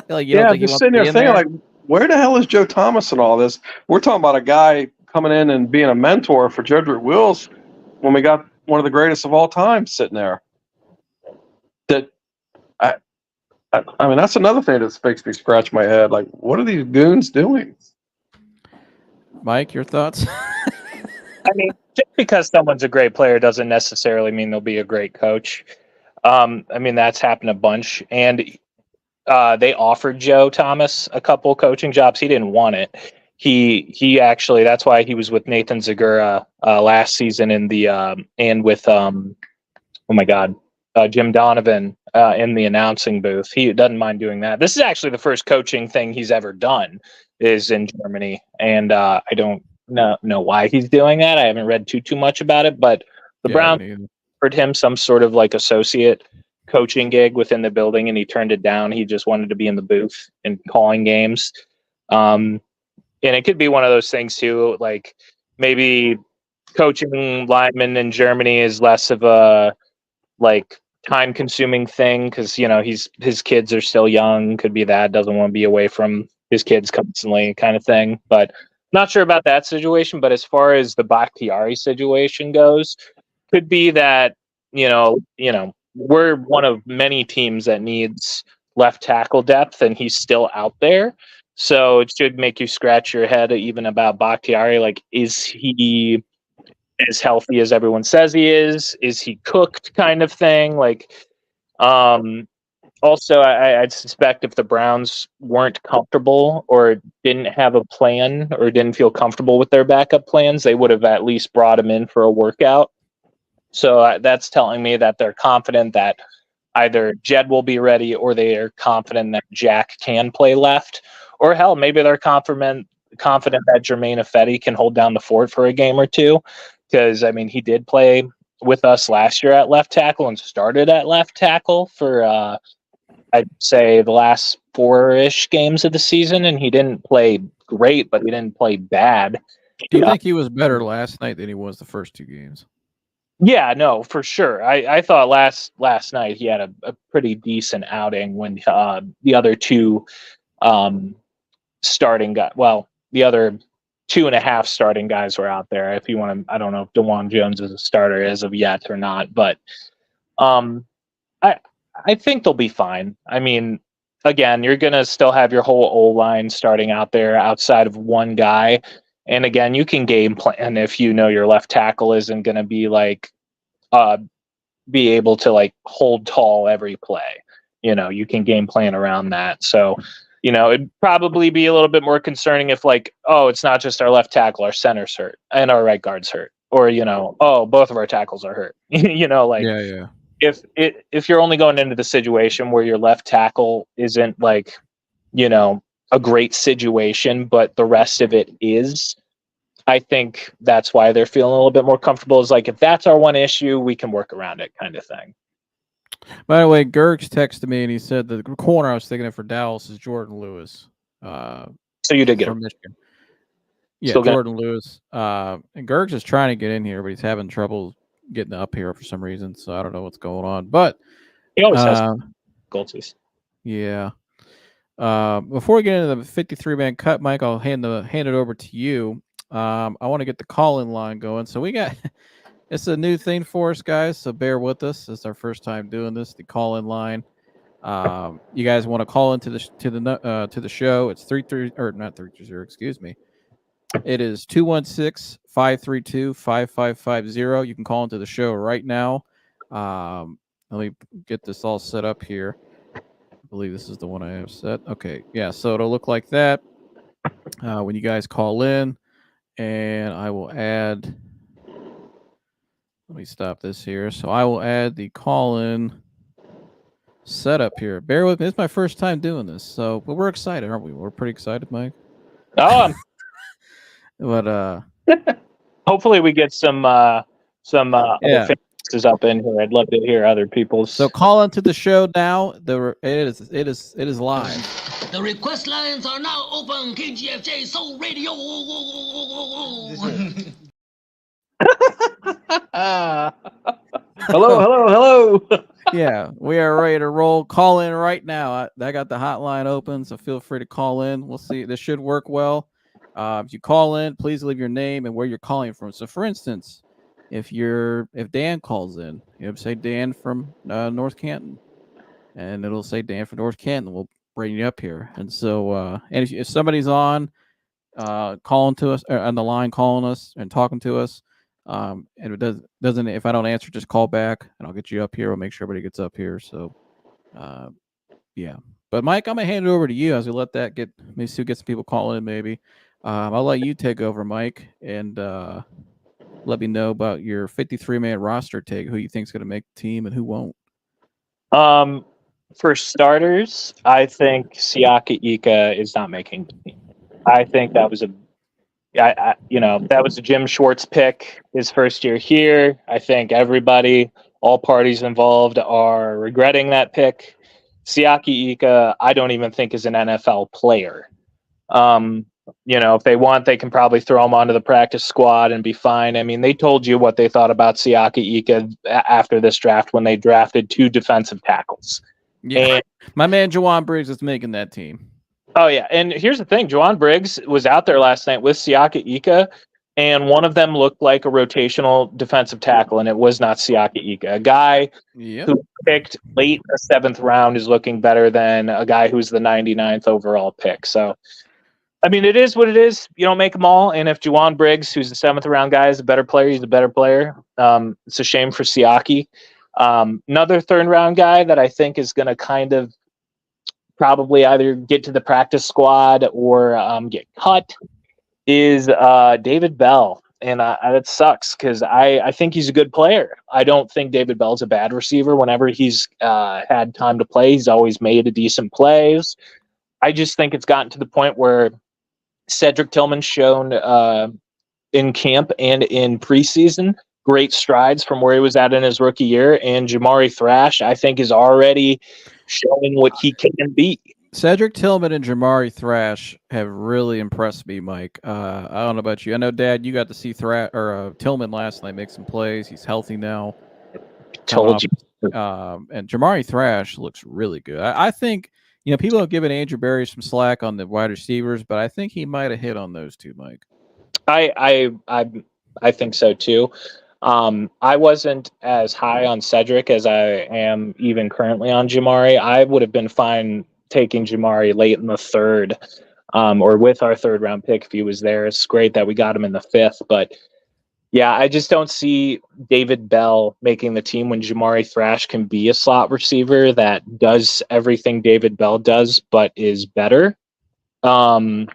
Like, just sitting there thinking, like, where the hell is Joe Thomas and all this? We're talking about a guy coming in and being a mentor for Jedrick Wills when we got one of the greatest of all time sitting there. That I mean, that's another thing that makes me scratch my head. Like, what are these goons doing? Mike, your thoughts? I mean, just because someone's a great player doesn't necessarily mean they'll be a great coach. I mean, that's happened a bunch. And they offered Joe Thomas a couple coaching jobs. He didn't want it. He actually, that's why he was with Nathan Zagura last season in the and with oh my God, Jim Donovan in the announcing booth. He doesn't mind doing that. This is actually the first coaching thing he's ever done is in Germany, and I don't know why he's doing that. I haven't read too much about it, but the Browns offered him some sort of like associate coaching gig within the building, and he turned it down. He just wanted to be in the booth and calling games. And it could be one of those things too, like maybe coaching linemen in Germany is less of a like time consuming thing because his kids are still young. Could be that doesn't want to be away from his kids constantly, kind of thing. But not sure about that situation. But as far as the Bakhtiari situation goes, could be that we're one of many teams that needs left tackle depth, and he's still out there. So it should make you scratch your head even about Bakhtiari. Like, is he as healthy as everyone says he is? Is he cooked, kind of thing? Like, also, I'd suspect if the Browns weren't comfortable or didn't have a plan or didn't feel comfortable with their backup plans, they would have at least brought him in for a workout. So that's telling me that they're confident that either Jed will be ready or they are confident that Jack can play left. Or hell, maybe they're confident that Jermaine Ifedi can hold down the fort for a game or two. Because, I mean, he did play with us last year at left tackle and started at left tackle for, I'd say, the last 4-ish games of the season. And he didn't play great, but he didn't play bad. Do you think he was better last night than he was the first 2 games? Yeah, no, for sure. I thought last night he had a pretty decent outing when the other 2 starting guys, well, the other 2.5 starting guys were out there. If you want to, I don't know if DeJuan Jones is a starter as of yet or not, but I think they'll be fine. I mean, again, you're gonna still have your whole O-line starting out there outside of one guy. And again, you can game plan if you know your left tackle isn't going to be like, be able to like hold tall every play. You can game plan around that. So, it'd probably be a little bit more concerning if like, oh, it's not just our left tackle, our center's hurt and our right guard's hurt, or oh, both of our tackles are hurt. Yeah. If you're only going into the situation where your left tackle isn't like, a great situation, but the rest of it is, I think that's why they're feeling a little bit more comfortable. Is like, if that's our one issue, we can work around it, kind of thing. By the way, Gergs texted me and he said the corner I was thinking of for Dallas is Jordan Lewis. So you did get from Michigan. Yeah, Still Jordan Lewis. And Gergs is trying to get in here, but he's having trouble getting up here for some reason. So I don't know what's going on. But he always has goalsies. Yeah. Before we get into the 53-man cut, Mike, I'll hand it over to you. I want to get the call-in line going. So we got it's a new thing for us, guys. So bear with us. It's our first time doing this. The call-in line. You guys want to call into the show? It's 330. Excuse me. It is 216-532-5550. You can call into the show right now. Let me get this all set up here. I believe this is the one I have set. Okay, yeah. So it'll look like that when you guys call in. And I will add, let me stop this here. So I will add the call-in setup here. Bear with me. It's my first time doing this. So, but we're excited, aren't we? We're pretty excited, Mike. Oh, but hopefully we get some other faces up in here. I'd love to hear other people's. So call into the show now. It is live. The request lines are now open. KGFJ Soul Radio. Hello. Yeah, we are ready to roll. Call in right now. I got the hotline open, so feel free to call in. We'll see. This should work well. If you call in, please leave your name and where you're calling from. So, for instance, if Dan calls in, say Dan from North Canton, and it'll say Dan from North Canton. We'll bring you up here. And so, and if somebody's on, calling to us on the line, calling us and talking to us. And if it doesn't, if I don't answer, just call back and I'll get you up here. I'll make sure everybody gets up here. So, yeah. But Mike, I'm gonna hand it over to you as we let that get. Maybe see get some people calling in. Maybe I'll let you take over, Mike, and let me know about your 53-man roster take. Who you think's gonna make the team and who won't. For starters, I think Siaka Ika is not making the team. I think that was that was a Jim Schwartz pick his first year here. I think everybody, all parties involved, are regretting that pick. Siaki Ika, I don't even think is an NFL player. If they want, they can probably throw him onto the practice squad and be fine. I mean, they told you what they thought about Siaki Ika after this draft when they drafted 2 defensive tackles. Yeah, and, my man Jawan Briggs is making that team. Oh, yeah. And here's the thing. Jawan Briggs was out there last night with Siaka Ika, and one of them looked like a rotational defensive tackle, and it was not Siaka Ika. A guy who picked late in the 7th round is looking better than a guy who's the 99th overall pick. So, I mean, it is what it is. You don't make them all. And if Jawan Briggs, who's the 7th round guy, is a better player, he's a better player. It's a shame for Siaki. Another 3rd round guy that I think is going to kind of probably either get to the practice squad or get cut is David Bell. And it sucks because I think he's a good player. I don't think David Bell's a bad receiver. Whenever he's had time to play, he's always made a decent plays. I just think it's gotten to the point where Cedric Tillman's shown in camp and in preseason great strides from where he was at in his rookie year. And Jamari Thrash, I think, is already showing what he can be. Cedric Tillman and Jamari Thrash have really impressed me, Mike. I don't know about you. I know, Dad, you got to see Tillman last night make some plays. He's healthy now. Told you. And Jamari Thrash looks really good. I think, people have given Andrew Berry some slack on the wide receivers, but I think he might have hit on those two, Mike. I think so too. I wasn't as high on Cedric as I am even currently on Jamari. I would have been fine taking Jamari late in the 3rd, or with our 3rd round pick if he was there. It's great that we got him in the 5th, but yeah, I just don't see David Bell making the team when Jamari Thrash can be a slot receiver that does everything David Bell does, but is better. And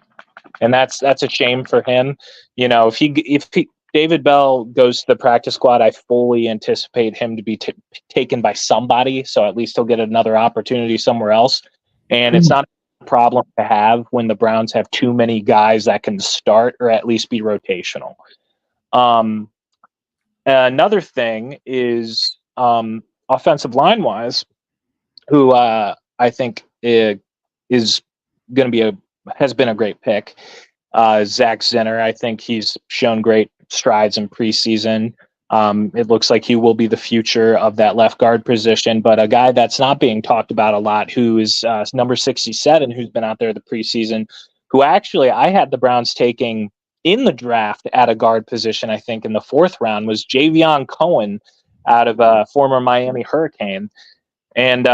that's a shame for him. If David Bell goes to the practice squad, I fully anticipate him to be taken by somebody. So at least he'll get another opportunity somewhere else. And it's not a problem to have when the Browns have too many guys that can start or at least be rotational. Another thing is offensive line wise, who I think is going to has been a great pick. Zach Zinner, I think he's shown great strides in preseason. It looks like he will be the future of that left guard position, but a guy that's not being talked about a lot, who is number 67, who's been out there the preseason, who actually I had the Browns taking in the draft at a guard position, I think in the 4th round, was Javion Cohen out of a former Miami Hurricane. And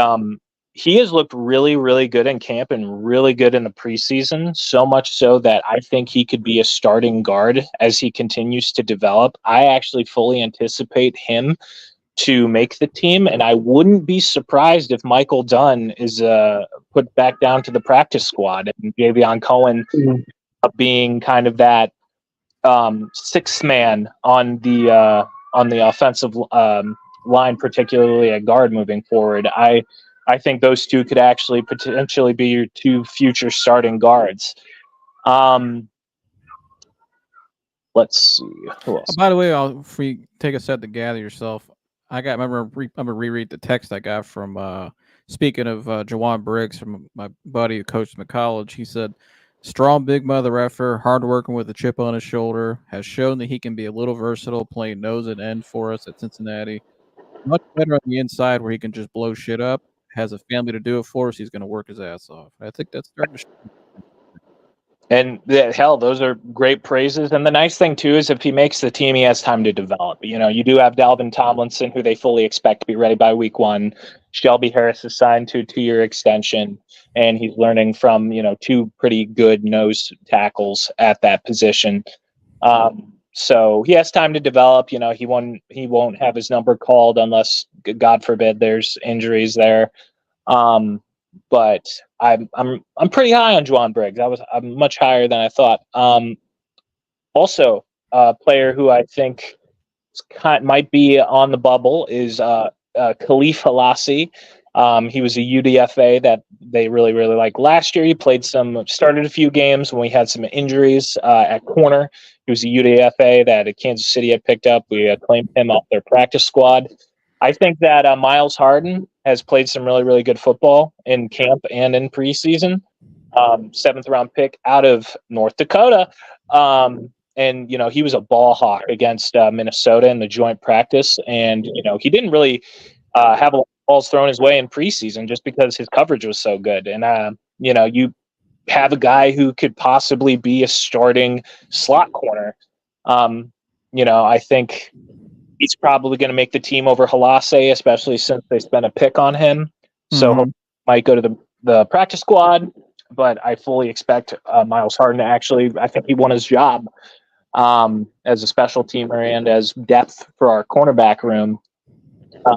he has looked really, really good in camp and really good in the preseason, so much so that I think he could be a starting guard as he continues to develop. I actually fully anticipate him to make the team, and I wouldn't be surprised if Michael Dunn is put back down to the practice squad and Javion Cohen being kind of that 6th man on the offensive line, particularly at guard moving forward. I think those two could actually potentially be your 2 future starting guards. Let's see. Who else? By the way, if we take a set to gather yourself, I'm gonna reread the text I got from speaking of Jawan Briggs from my buddy who coached him at college. He said, "Strong, big mother effer, hard working with a chip on his shoulder, has shown that he can be a little versatile, playing nose and end for us at Cincinnati. Much better on the inside where he can just blow shit up. Has a family to do it for us. He's going to work his ass off." I think that's starting to show. And hell, those are great praises. And the nice thing too is if he makes the team, he has time to develop. You do have Dalvin Tomlinson, who they fully expect to be ready by week 1. Shelby Harris is signed to a 2-year extension, and he's learning from 2 pretty good nose tackles at that position. So he has time to develop. He won't have his number called unless, God forbid, there's injuries there. But I'm pretty high on Juwan Briggs. I'm much higher than I thought. Also, a player who I think might be on the bubble is Khalif Halassi. He was a UDFA that they really, really liked last year. He started a few games when we had some injuries at corner. He was a UDFA that Kansas City had picked up. We claimed him off their practice squad. I think that Miles Harden has played some really, really good football in camp and in preseason. 7th round pick out of North Dakota. And, he was a ball hawk against Minnesota in the joint practice. And, he didn't really have a lot of balls thrown his way in preseason just because his coverage was so good. And, you have a guy who could possibly be a starting slot corner. I think he's probably going to make the team over Halassi, especially since they spent a pick on him. So he might go to the practice squad. But I fully expect Miles Harden to I think he won his job as a special teamer and as depth for our cornerback room.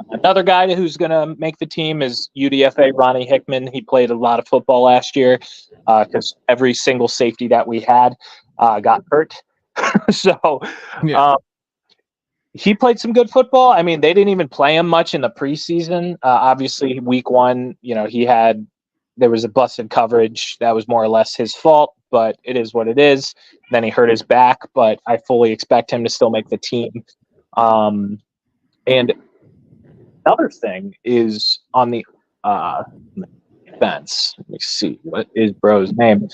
Another guy who's going to make the team is UDFA Ronnie Hickman. He played a lot of football last year because every single safety that we had got hurt. So he played some good football. I mean, they didn't even play him much in the preseason. Obviously, week 1, there was a busted coverage that was more or less his fault, but it is what it is. Then he hurt his back, but I fully expect him to still make the team. And another thing is on the defense. Let me see. What is bro's name?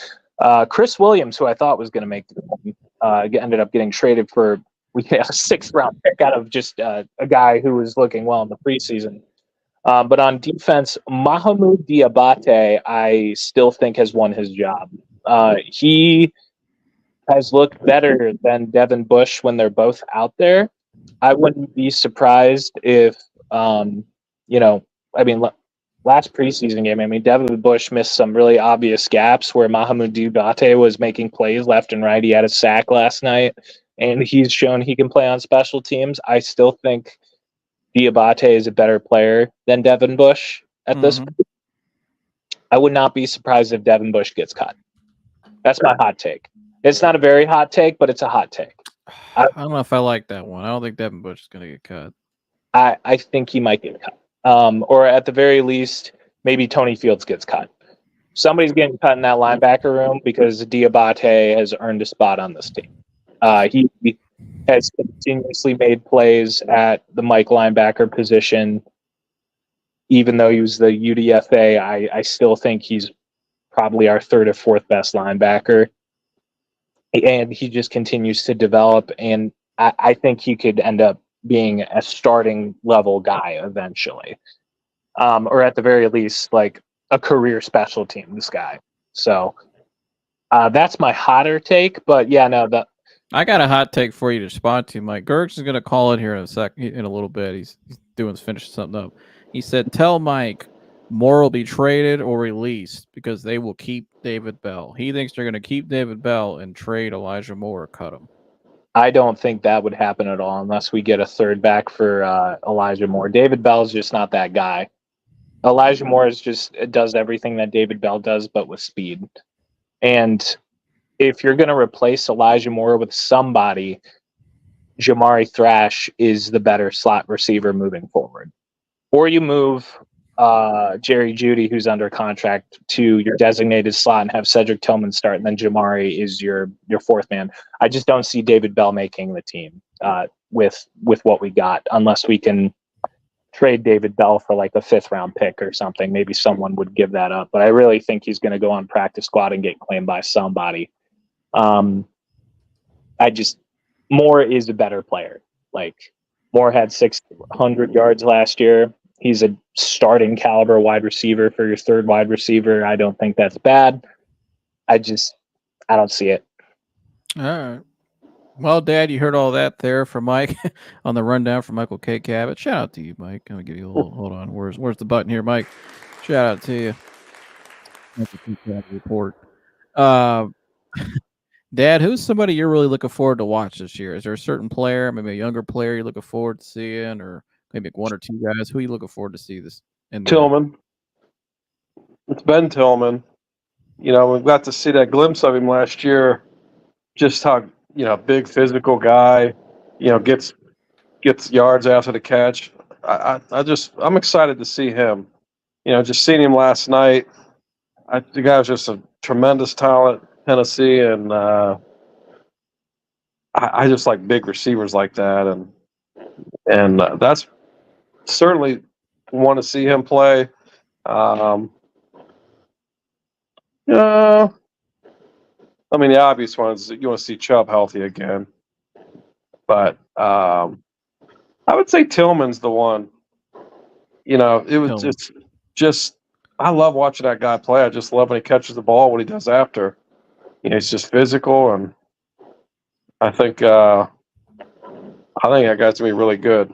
Chris Williams, who I thought was going to make the team, ended up getting traded for a 6th round pick out of just a guy who was looking well in the preseason. But on defense, Mahamoud Diabate, I still think has won his job. He has looked better than Devin Bush when they're both out there. I wouldn't be surprised if, last preseason game, Devin Bush missed some really obvious gaps where Mahamoud Diabate was making plays left and right. He had a sack last night, and he's shown he can play on special teams. I still think Diabate is a better player than Devin Bush at this point. I would not be surprised if Devin Bush gets cut. That's my hot take. It's not a very hot take, but it's a hot take. I don't know if I like that one. I don't think Devin Bush is going to get cut. I think he might get cut. Or at the very least, maybe Tony Fields gets cut. Somebody's getting cut in that linebacker room because Diabate has earned a spot on this team. He has continuously made plays at the Mike linebacker position. Even though he was the UDFA, I still think he's probably our 3rd or 4th best linebacker. And he just continues to develop, and I think he could end up being a starting level guy eventually. Or at the very least, like a career special teams guy. So that's my hotter take, but I got a hot take for you to respond to, Mike. Gergs is going to call in here in a little bit. He's finishing something up. He said, tell Mike Moore will be traded or released because they will keep David Bell. He thinks they're going to keep David Bell and trade Elijah Moore or cut him. I don't think that would happen at all unless we get a 3rd back for Elijah Moore. David Bell is just not that guy. Elijah Moore does everything that David Bell does, but with speed. And if you're going to replace Elijah Moore with somebody, Jamari Thrash is the better slot receiver moving forward. Or you move Jerry Jeudy, who's under contract, to your designated slot and have Cedric Tillman start, and then Jamari is your 4th man. I just don't see David Bell making the team with what we got, unless we can trade David Bell for like a 5th round pick or something. Maybe someone would give that up, but I really think he's going to go on practice squad and get claimed by somebody. Moore is a better player. Like, Moore had 600 yards last year. He's a starting caliber wide receiver for your 3rd wide receiver. I don't think that's bad. I I don't see it. All right. Well, Dad, you heard all that there from Mike on the rundown from Michael K. Cabot. Shout out to you, Mike. I'm gonna give you a little. Hold on. Where's the button here, Mike? Shout out to you. Michael K. Cabot report. Dad, who's somebody you're really looking forward to watch this year? Is there a certain player, maybe a younger player you're looking forward to seeing, or maybe one or two guys? Who are you looking forward to see this? Tillman. It's Ben Tillman. We got to see that glimpse of him last year. Just how big physical guy. Gets yards after the catch. I'm excited to see him. Just seeing him last night. The guy was just a tremendous talent, Tennessee, and I just like big receivers like that, and that's certainly want to see him play. I mean, the obvious ones, you want to see Chubb healthy again. But I would say Tillman's the one. It was just I love watching that guy play. I just love when he catches the ball, what he does after. He's just physical, and I think that guy's going to be really good.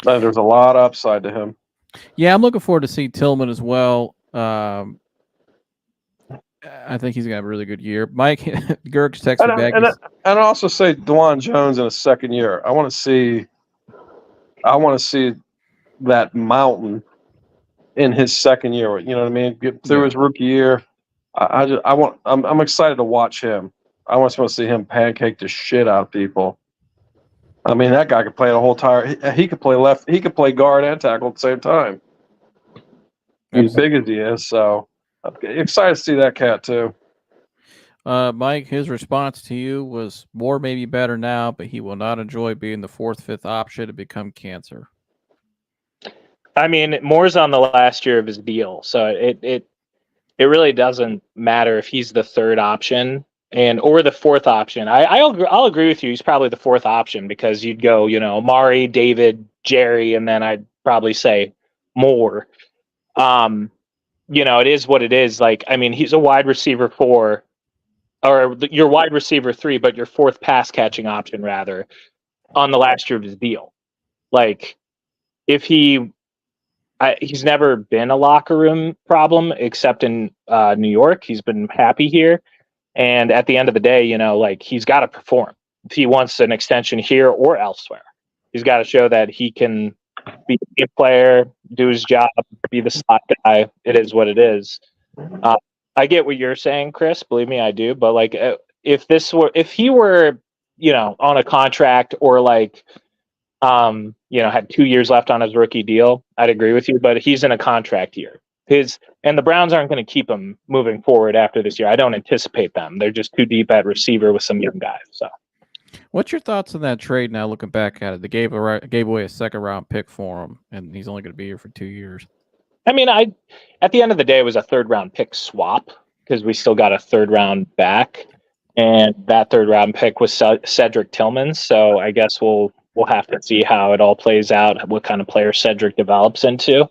There's a lot of upside to him. Yeah, I'm looking forward to seeing Tillman as well. I think he's going to have a really good year. Mike, Gurk texted me back. And I also say DeJuan Jones in his second year. I want to see that mountain in his second year. You know what I mean? Get through his rookie year. I'm excited to watch him. I want to see him pancake the shit out of people. I mean, that guy could play the whole tire. He could play left. He could play guard and tackle at the same time. As big as he is, so I'm excited to see that cat too. Mike, his response to you was Moore may be better now, but he will not enjoy being the fourth, fifth option to become cancer. I mean, Moore's on the last year of his deal, so it really doesn't matter if he's the third option or the fourth option. I'll agree with you. He's probably the fourth option because you'd go, Amari, David, Jerry, and then I'd probably say Moore. It is what it is. Like, I mean, he's a wide receiver 4, or your wide receiver 3, but your fourth pass catching option rather on the last year of his deal. Like, if he's never been a locker room problem except in New York. He's been happy here. And at the end of the day, he's got to perform. If he wants an extension here or elsewhere, he's got to show that he can be a team player, do his job, be the slot guy. It is what it is. I get what you're saying, Chris. Believe me, I do. But if he were, on a contract or had 2 years left on his rookie deal, I'd agree with you. But he's in a contract year. And the Browns aren't going to keep him moving forward after this year. I don't anticipate them. They're just too deep at receiver with some young guys. So, what's your thoughts on that trade now? Looking back at it, they gave away a second-round pick for him, and he's only going to be here for 2 years. I mean, at the end of the day, it was a third-round pick swap because we still got a third-round back, and that third-round pick was Cedric Tillman. So I guess we'll have to see how it all plays out, what kind of player Cedric develops into.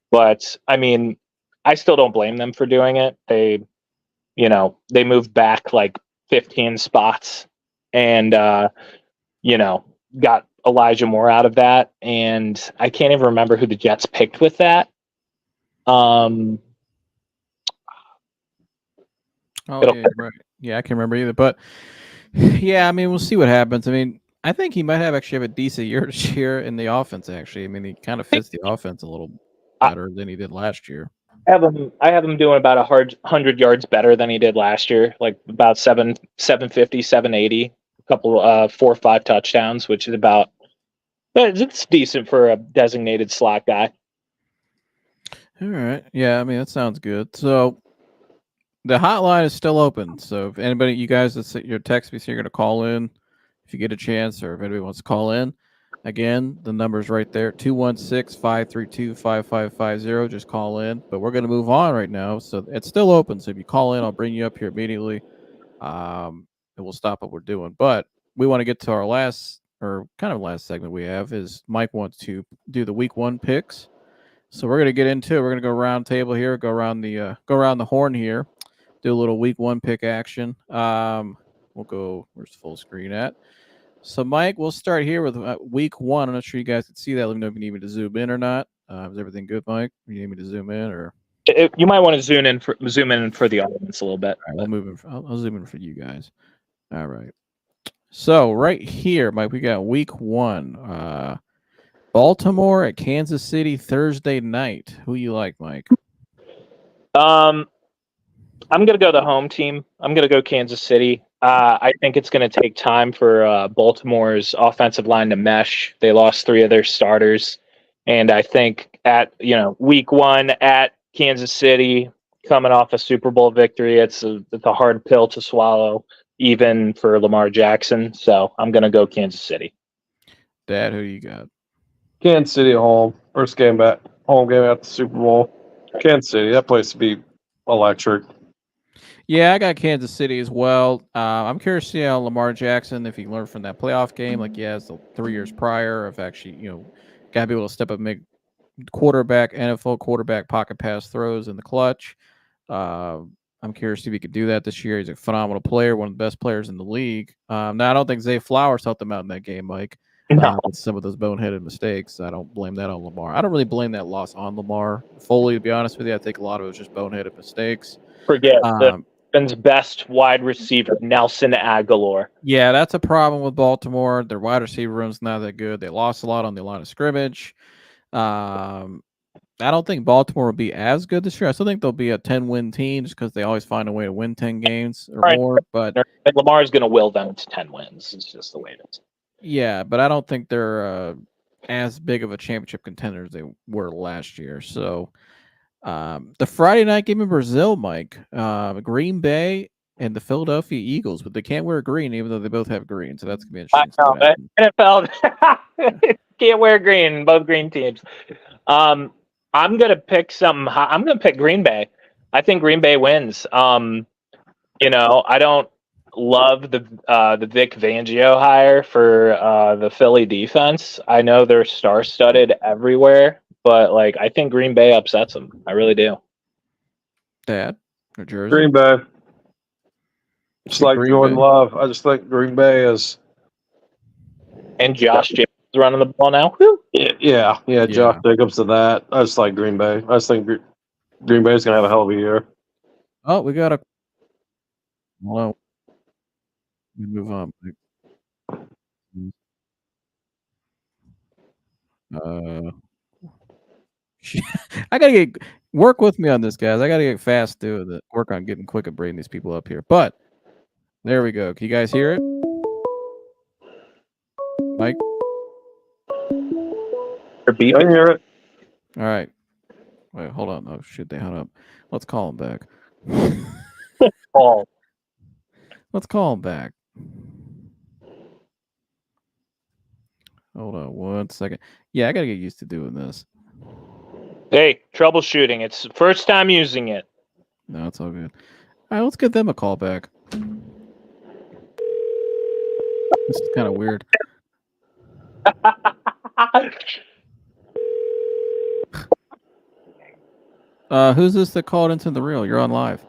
But I mean, I still don't blame them for doing it. They moved back like 15 spots and, got Elijah Moore out of that. And I can't even remember who the Jets picked with that. Right. Yeah, I can't remember either. But yeah, I mean, we'll see what happens. I mean, I think he might have a decent year this year in the offense, actually. I mean, he kind of fits the offense a little better than he did last year. I have him doing about 100 yards better than he did last year, like about 750, 780, a couple 4 or 5 touchdowns, which is it's decent for a designated slot guy. All right. Yeah, I mean, that sounds good. So the hotline is still open. So if anybody, you guys that your text me, so you're going to call in if you get a chance, or if anybody wants to call in. Again, the number's right there, 216-532-5550. Just call in. But we're going to move on right now. So it's still open. So if you call in, I'll bring you up here immediately. And we'll stop what we're doing. But we want to get to our last segment we have is Mike wants to do the week 1 picks. So we're going to get into it. We're going to go round table here, go around the horn here. do a little week 1 pick action. We'll go. Where's the full screen at? So, Mike, we'll start here with week 1. I'm not sure you guys can see that. Let me know if you need me to zoom in or not. Is everything good, Mike? You need me to zoom in, or You might want to zoom in for the audience a little bit. all right, we'll move in. I'll zoom in for you guys. All right. So right here, Mike, we got week 1. Baltimore at Kansas City Thursday night. Who you like, Mike? I'm gonna go the home team. I'm gonna go Kansas City. I think it's gonna take time for Baltimore's offensive line to mesh. They lost 3 of their starters, and I think at week 1 at Kansas City, coming off a Super Bowl victory, it's a hard pill to swallow, even for Lamar Jackson. So I'm gonna go Kansas City. Dad, who you got? Kansas City at home. First game back. Home game at the Super Bowl. Kansas City. That place to be electric. Yeah, I got Kansas City as well. I'm curious to see how Lamar Jackson, if he learned from that playoff game, like he has the 3 years prior, if actually, got to be able to step up and make NFL quarterback pocket pass throws in the clutch. I'm curious to see if he could do that this year. He's a phenomenal player, one of the best players in the league. Now, I don't think Zay Flowers helped him out in that game, Mike, with some of those boneheaded mistakes. I don't blame that on Lamar. I don't really blame that loss on Lamar fully, to be honest with you. I think a lot of it was just boneheaded mistakes. Forget the best wide receiver, Nelson Aguilar. Yeah, that's a problem with Baltimore. Their wide receiver room's not that good. They lost a lot on the line of scrimmage. I don't think Baltimore will be as good this year. I still think they'll be a 10-win team just because they always find a way to win 10 games or more. But Lamar's going to will them to 10 wins. It's just the way it is. Yeah, but I don't think they're as big of a championship contender as they were last year. So the Friday night game in Brazil, Mike, Green Bay and the Philadelphia Eagles, but they can't wear green even though they both have green. So that's going to be interesting. NFL can't wear green, both green teams. I'm going to pick something. I'm going to pick Green Bay. I think Green Bay wins. I don't love the Vic Fangio hire for the Philly defense. I know they're star-studded everywhere, but I think Green Bay upsets them. I really do. Dad, New Jersey. Green Bay. Just like Jordan Love. I just think Green Bay is. And Josh Jacobs running the ball now. Woo. Yeah. Josh Jacobs to that. I just like Green Bay. I just think Green Bay's gonna have a hell of a year. Oh, we got a. Well, we move on. I gotta work with me on this, guys. I gotta get fast doing it. Work on getting quick at bringing these people up here. But there we go. Can you guys hear it, Mike? I can hear it. All right. Wait, hold on. Oh shit, they hung up. Let's call him back. Let's call him back. Hold on 1 second. Yeah, I gotta get used to doing this. Hey, troubleshooting. It's the first time using it. No, it's all good. All right, let's give them a call back. This is kind of weird. Who's this that called into the reel? You're on live.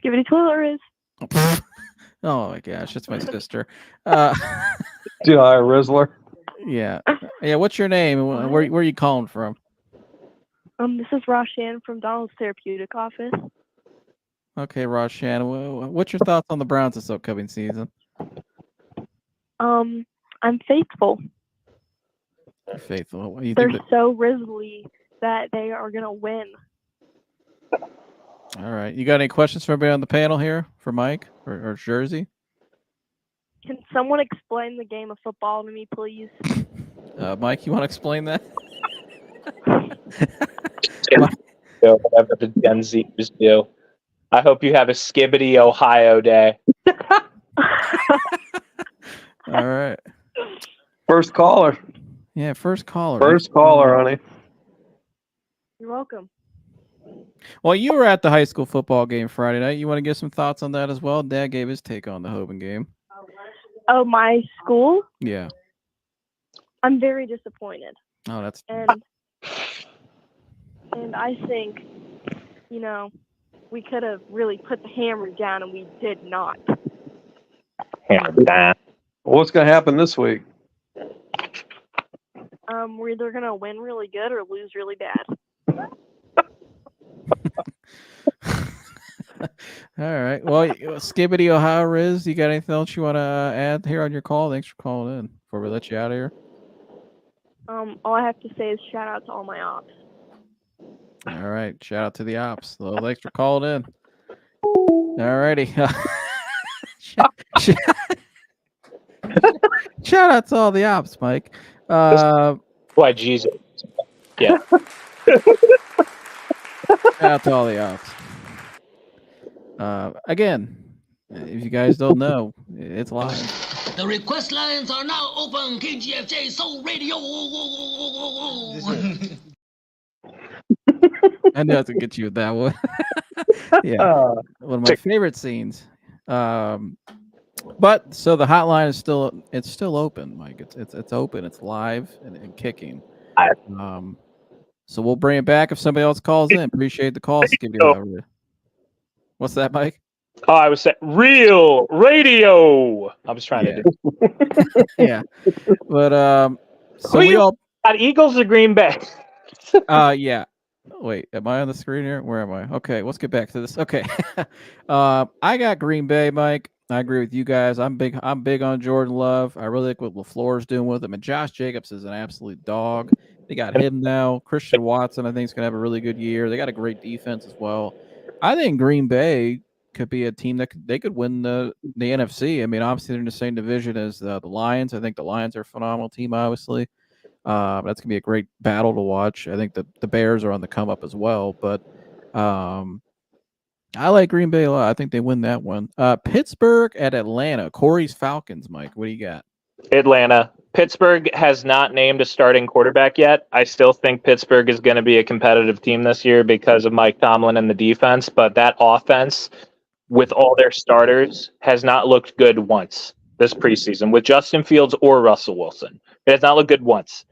Skibbity Twillers. Oh my gosh, that's my sister. Rizzler. Yeah. What's your name? Where are you calling from? This is Roshan from Donald's Therapeutic Office. Okay, Roshan. What's your thoughts on the Browns this upcoming season? I'm faithful. You're faithful. They're so Rizzly that they are gonna win. All right. You got any questions for everybody on the panel here for Mike or Jersey? Can someone explain the game of football to me, please? Mike, you want to explain that? Whatever the Gen Zers do. I hope you have a Skibbity Ohio day. All right. First caller. Yeah, first caller. First caller, honey. You're welcome. Well, you were at the high school football game Friday night. You want to give some thoughts on that as well? Dad gave his take on the Hoban game. Oh, my school? Yeah. I'm very disappointed. Oh, that's. And And I think, we could have really put the hammer down, and we did not. Hammer down. What's going to happen this week? We're either going to win really good or lose really bad. All right. Well, Skibbity Ohio Riz, you got anything else you want to add here on your call? Thanks for calling in before we let you out of here. All I have to say is shout out to all my ops. All right. Shout out to the ops. Well, thanks for calling in. All righty. Shout out to all the ops, Mike. Why, Jesus. Yeah. Shout out to all the ops. Again, if you guys don't know, it's live. The request lines are now open. KGFJ Soul Radio. I knew I had to get you with that one. Yeah, one of my favorite scenes. But so the hotline is still open, Mike. It's open. It's live and kicking. So we'll bring it back if somebody else calls in. Appreciate the call. What's that, Mike? Oh, I was saying real radio. I was trying to do. Yeah, but so we all got Eagles or Green Bay. Yeah. Wait, am I on the screen here? Where am I? Okay, let's get back to this. Okay, I got Green Bay, Mike. I agree with you guys. I'm big on Jordan Love. I really like what LaFleur's doing with him, and Josh Jacobs is an absolute dog. They got him now. Christian Watson, I think, is going to have a really good year. They got a great defense as well. I think Green Bay could be a team that they could win the NFC. I mean, obviously they're in the same division as the Lions. I think the Lions are a phenomenal team, obviously. That's going to be a great battle to watch. I think the Bears are on the come up as well, but I like Green Bay a lot. I think they win that one. Pittsburgh at Atlanta. Corey's Falcons, Mike. What do you got? Atlanta. Pittsburgh has not named a starting quarterback yet. I still think Pittsburgh is going to be a competitive team this year because of Mike Tomlin and the defense, but that offense with all their starters has not looked good once this preseason with Justin Fields or Russell Wilson. It has not looked good once.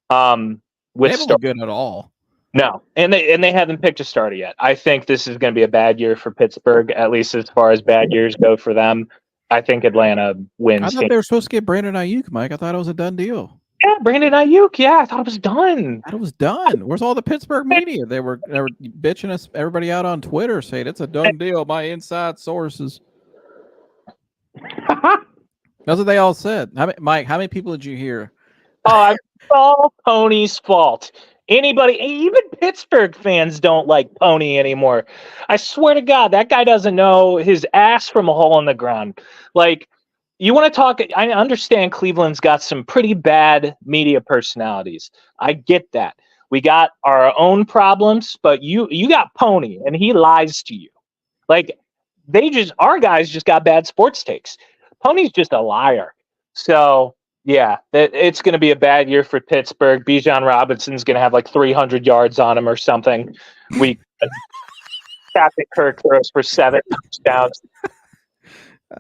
They haven't looked good at all. No, and they haven't picked a starter yet. I think this is going to be a bad year for Pittsburgh, at least as far as bad years go for them. I think Atlanta wins. I thought they were supposed to get Brandon Ayuk, Mike. I thought it was a done deal. Yeah, Brandon Ayuk. Yeah, I thought it was done. It was done. Where's all the Pittsburgh media? They were bitching us, everybody out on Twitter, saying it's a done deal. My inside sources. That's what they all said. Mike, how many people did you hear? Oh, it's all Pony's fault. Anybody, even Pittsburgh fans don't like Pony anymore. I swear to God, that guy doesn't know his ass from a hole in the ground. Like, you want to talk, I understand Cleveland's got some pretty bad media personalities. I get that. We got our own problems, but you got Pony, and he lies to you. Like, our guys just got bad sports takes. Pony's just a liar. So, yeah, it's going to be a bad year for Pittsburgh. Bijan Robinson's going to have like 300 yards on him or something. Captain Kirk throws for 7 touchdowns.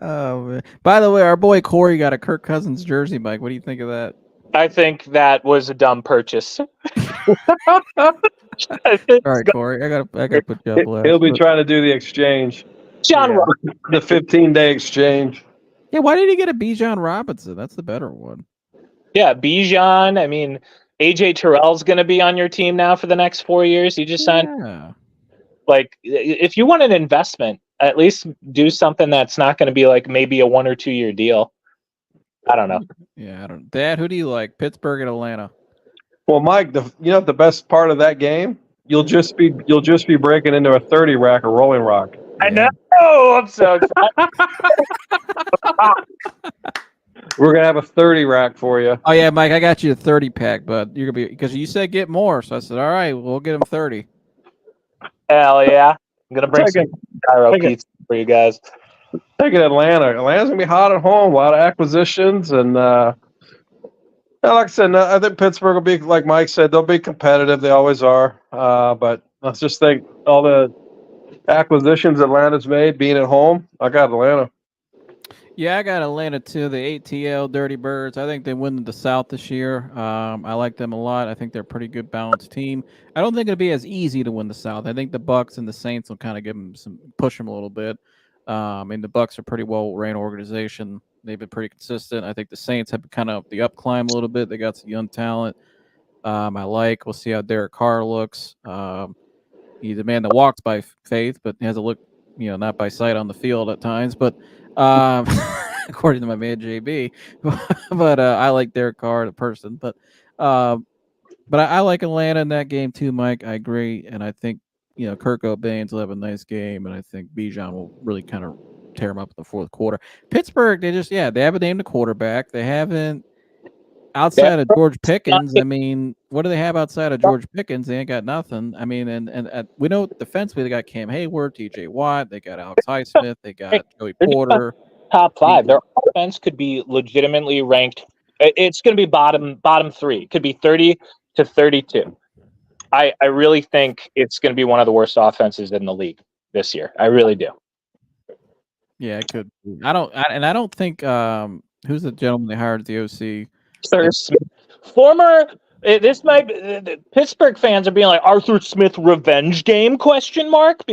Oh, man. By the way, our boy Corey got a Kirk Cousins jersey, Mike. What do you think of that? I think that was a dumb purchase. All right, Corey, I gotta put you up last. He'll be trying to do the exchange. The 15-day exchange. Yeah, why did he get a Bijan Robinson? That's the better one. Yeah, Bijan. I mean, AJ Terrell's going to be on your team now for the next 4 years. He just signed. Like, if you want an investment, at least do something that's not going to be like maybe a 1 or 2 year deal. I don't know. Yeah, I don't. Dad, who do you like? Pittsburgh and Atlanta. Well, Mike, the best part of that game, you'll just be breaking into a 30 rack or Rolling Rock. I know. I'm so excited. We're gonna have a 30 rack for you. Oh yeah, Mike, I got you a 30 pack, but you're gonna be because you said get more, so I said all right, we'll get him 30. Hell yeah! I'm gonna bring some gyro pizza for you guys. Taking Atlanta. Atlanta's gonna be hot at home. A lot of acquisitions, and like I said, I think Pittsburgh will be like Mike said. They'll be competitive. They always are. But let's just think all the acquisitions Atlanta's made being at home. I got Atlanta. Yeah, I got Atlanta too. The ATL Dirty Birds. I think they win the South this year. I like them a lot. I think they're a pretty good balanced team. I don't think it'll be as easy to win the South. I think the Bucks and the Saints will kind of give them push them a little bit. And the Bucks are pretty well ran organization. They've been pretty consistent. I think the Saints have kind of the up climb a little bit. They got some young talent. I like. We'll see how Derek Carr looks. He's a man that walks by faith, but has a look, not by sight on the field at times. But according to my man JB, but I like Derek Carr, the person. But I like Atlanta in that game too, Mike. I agree, and I think Kirk Cobain will have a nice game, and I think Bijan will really kind of tear him up in the fourth quarter. Pittsburgh, they haven't named a quarterback. They haven't. Outside of George Pickens, I mean, what do they have outside of George Pickens? They ain't got nothing. I mean, and we know defensively they got Cam Hayward, T.J. Watt, they got Alex Highsmith, they got Joey Porter. Top 5. Their offense could be legitimately ranked. It's going to be bottom 3. It could be 30 to 32. I really think it's going to be one of the worst offenses in the league this year. I really do. Yeah, it could be. I don't think who's the gentleman they hired at the OC? Arthur Smith. This might be, Pittsburgh fans are being like Arthur Smith revenge game ? Because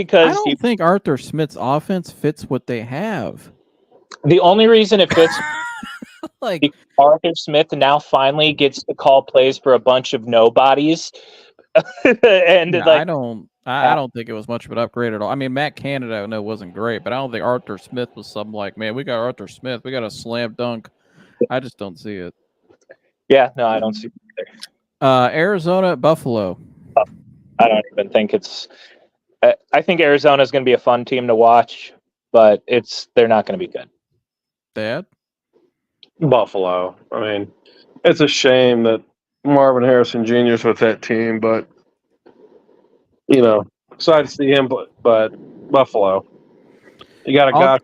I don't think Arthur Smith's offense fits what they have. The only reason it fits like Arthur Smith now finally gets to call plays for a bunch of nobodies. And I don't think it was much of an upgrade at all. I mean, Matt Canada I know wasn't great, but I don't think Arthur Smith was something like, man, we got Arthur Smith, we got a slam dunk. I just don't see it. Yeah, no, I don't see it either. Arizona, Buffalo. I don't even think it's. I think Arizona is going to be a fun team to watch, but they're not going to be good. Dad? Buffalo. I mean, it's a shame that Marvin Harrison Jr. is with that team, but excited to see him. But Buffalo, you got a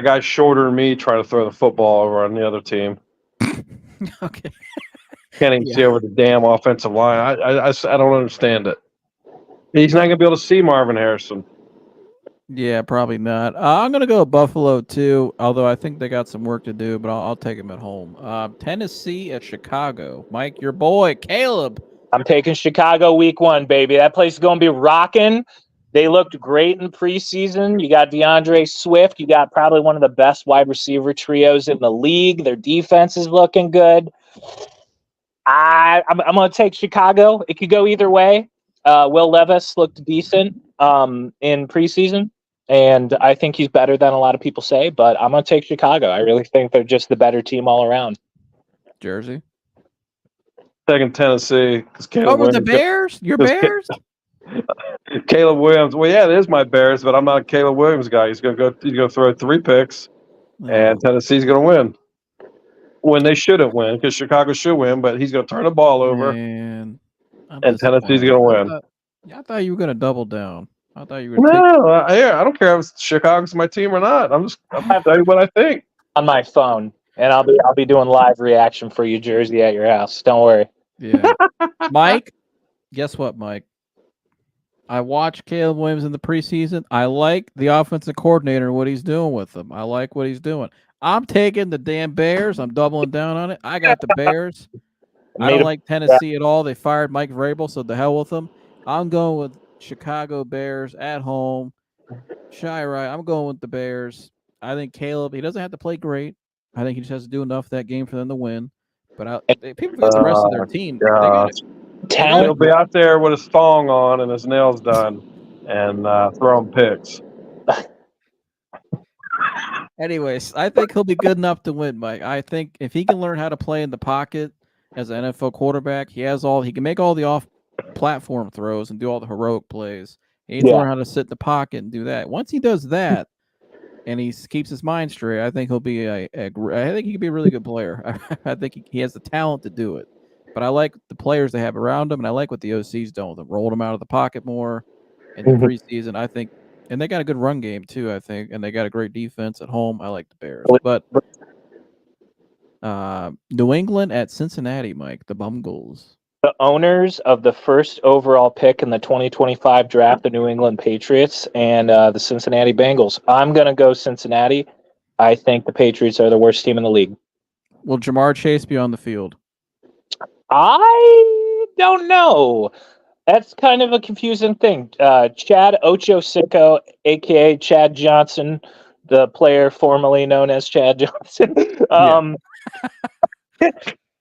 guy shorter than me trying to throw the football over on the other team. Okay. Can't even see over the damn offensive line. I don't understand it. He's not going to be able to see Marvin Harrison. Yeah, probably not. I'm going to go Buffalo too, although I think they got some work to do, but I'll take him at home. Tennessee at Chicago. Mike, your boy, Caleb. I'm taking Chicago week 1, baby. That place is going to be rocking. They looked great in preseason. You got DeAndre Swift. You got probably one of the best wide receiver trios in the league. Their defense is looking good. I'm going to take Chicago. It could go either way. Will Levis looked decent in preseason, and I think he's better than a lot of people say, but I'm going to take Chicago. I really think they're just the better team all around. Jersey? Taking Tennessee. Over the Bears? Your Bears? Caleb Williams. Well, yeah, it is my Bears, but I'm not a Caleb Williams guy. He's gonna throw 3 picks, and Tennessee's gonna win. When they shouldn't win, because Chicago should win, but he's gonna turn the ball over, and Tennessee's gonna win. I thought you were gonna double down. I thought you were. I don't care if Chicago's my team or not. I'm telling you what I think on my phone, and I'll be doing live reaction for you, Jersey, at your house. Don't worry. Yeah, Mike. Guess what, Mike? I watched Caleb Williams in the preseason. I like the offensive coordinator and what he's doing with them. I like what he's doing. I'm taking the damn Bears. I'm doubling down on it. I got the Bears. I don't like Tennessee at all. They fired Mike Vrabel, so the hell with them. I'm going with Chicago Bears at home. I'm going with the Bears. I think Caleb, he doesn't have to play great. I think he just has to do enough that game for them to win. But people forget the rest of their team. He'll be out there with his thong on and his nails done and throwing picks. Anyways, I think he'll be good enough to win, Mike. I think if he can learn how to play in the pocket as an NFL quarterback, he can make all the off-platform throws and do all the heroic plays. He needs to learn how to sit in the pocket and do that. Once he does that, and he keeps his mind straight, I think he'll be I think he could be a really good player. I think he has the talent to do it. But I like the players they have around him, and I like what the OC's done with them. Rolled him out of the pocket more in the preseason, I think. And they got a good run game, too, I think. And they got a great defense at home. I like the Bears. But New England at Cincinnati, Mike, the Bungles. The owners of the first overall pick in the 2025 draft, the New England Patriots, and the Cincinnati Bengals. I'm going to go Cincinnati. I think the Patriots are the worst team in the league. Will Jamar Chase be on the field? I don't know. That's kind of a confusing thing. Chad Ochocinco, a.k.a. Chad Johnson, the player formerly known as Chad Johnson.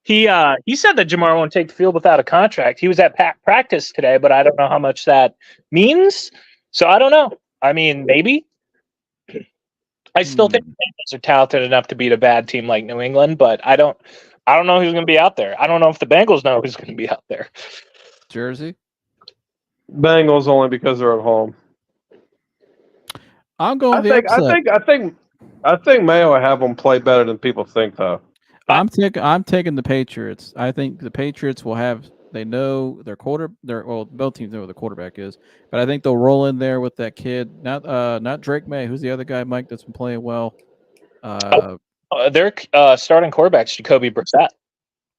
He said that Jamar won't take the field without a contract. He was at practice today, but I don't know how much that means. So I don't know. I mean, maybe. I still think the Bengals are talented enough to beat a bad team like New England, but I don't know who's going to be out there. I don't know if the Bengals know who's going to be out there. Jersey? Bengals only because they're at home. I'm going the upset. I think Mayo will have them play better than people think, though. I'm taking the Patriots. I think the Patriots will have. They know both teams know who the quarterback is, but I think they'll roll in there with that kid. Not Drake May. Who's the other guy, Mike, that's been playing well? Their starting quarterback's Jacoby Brissett.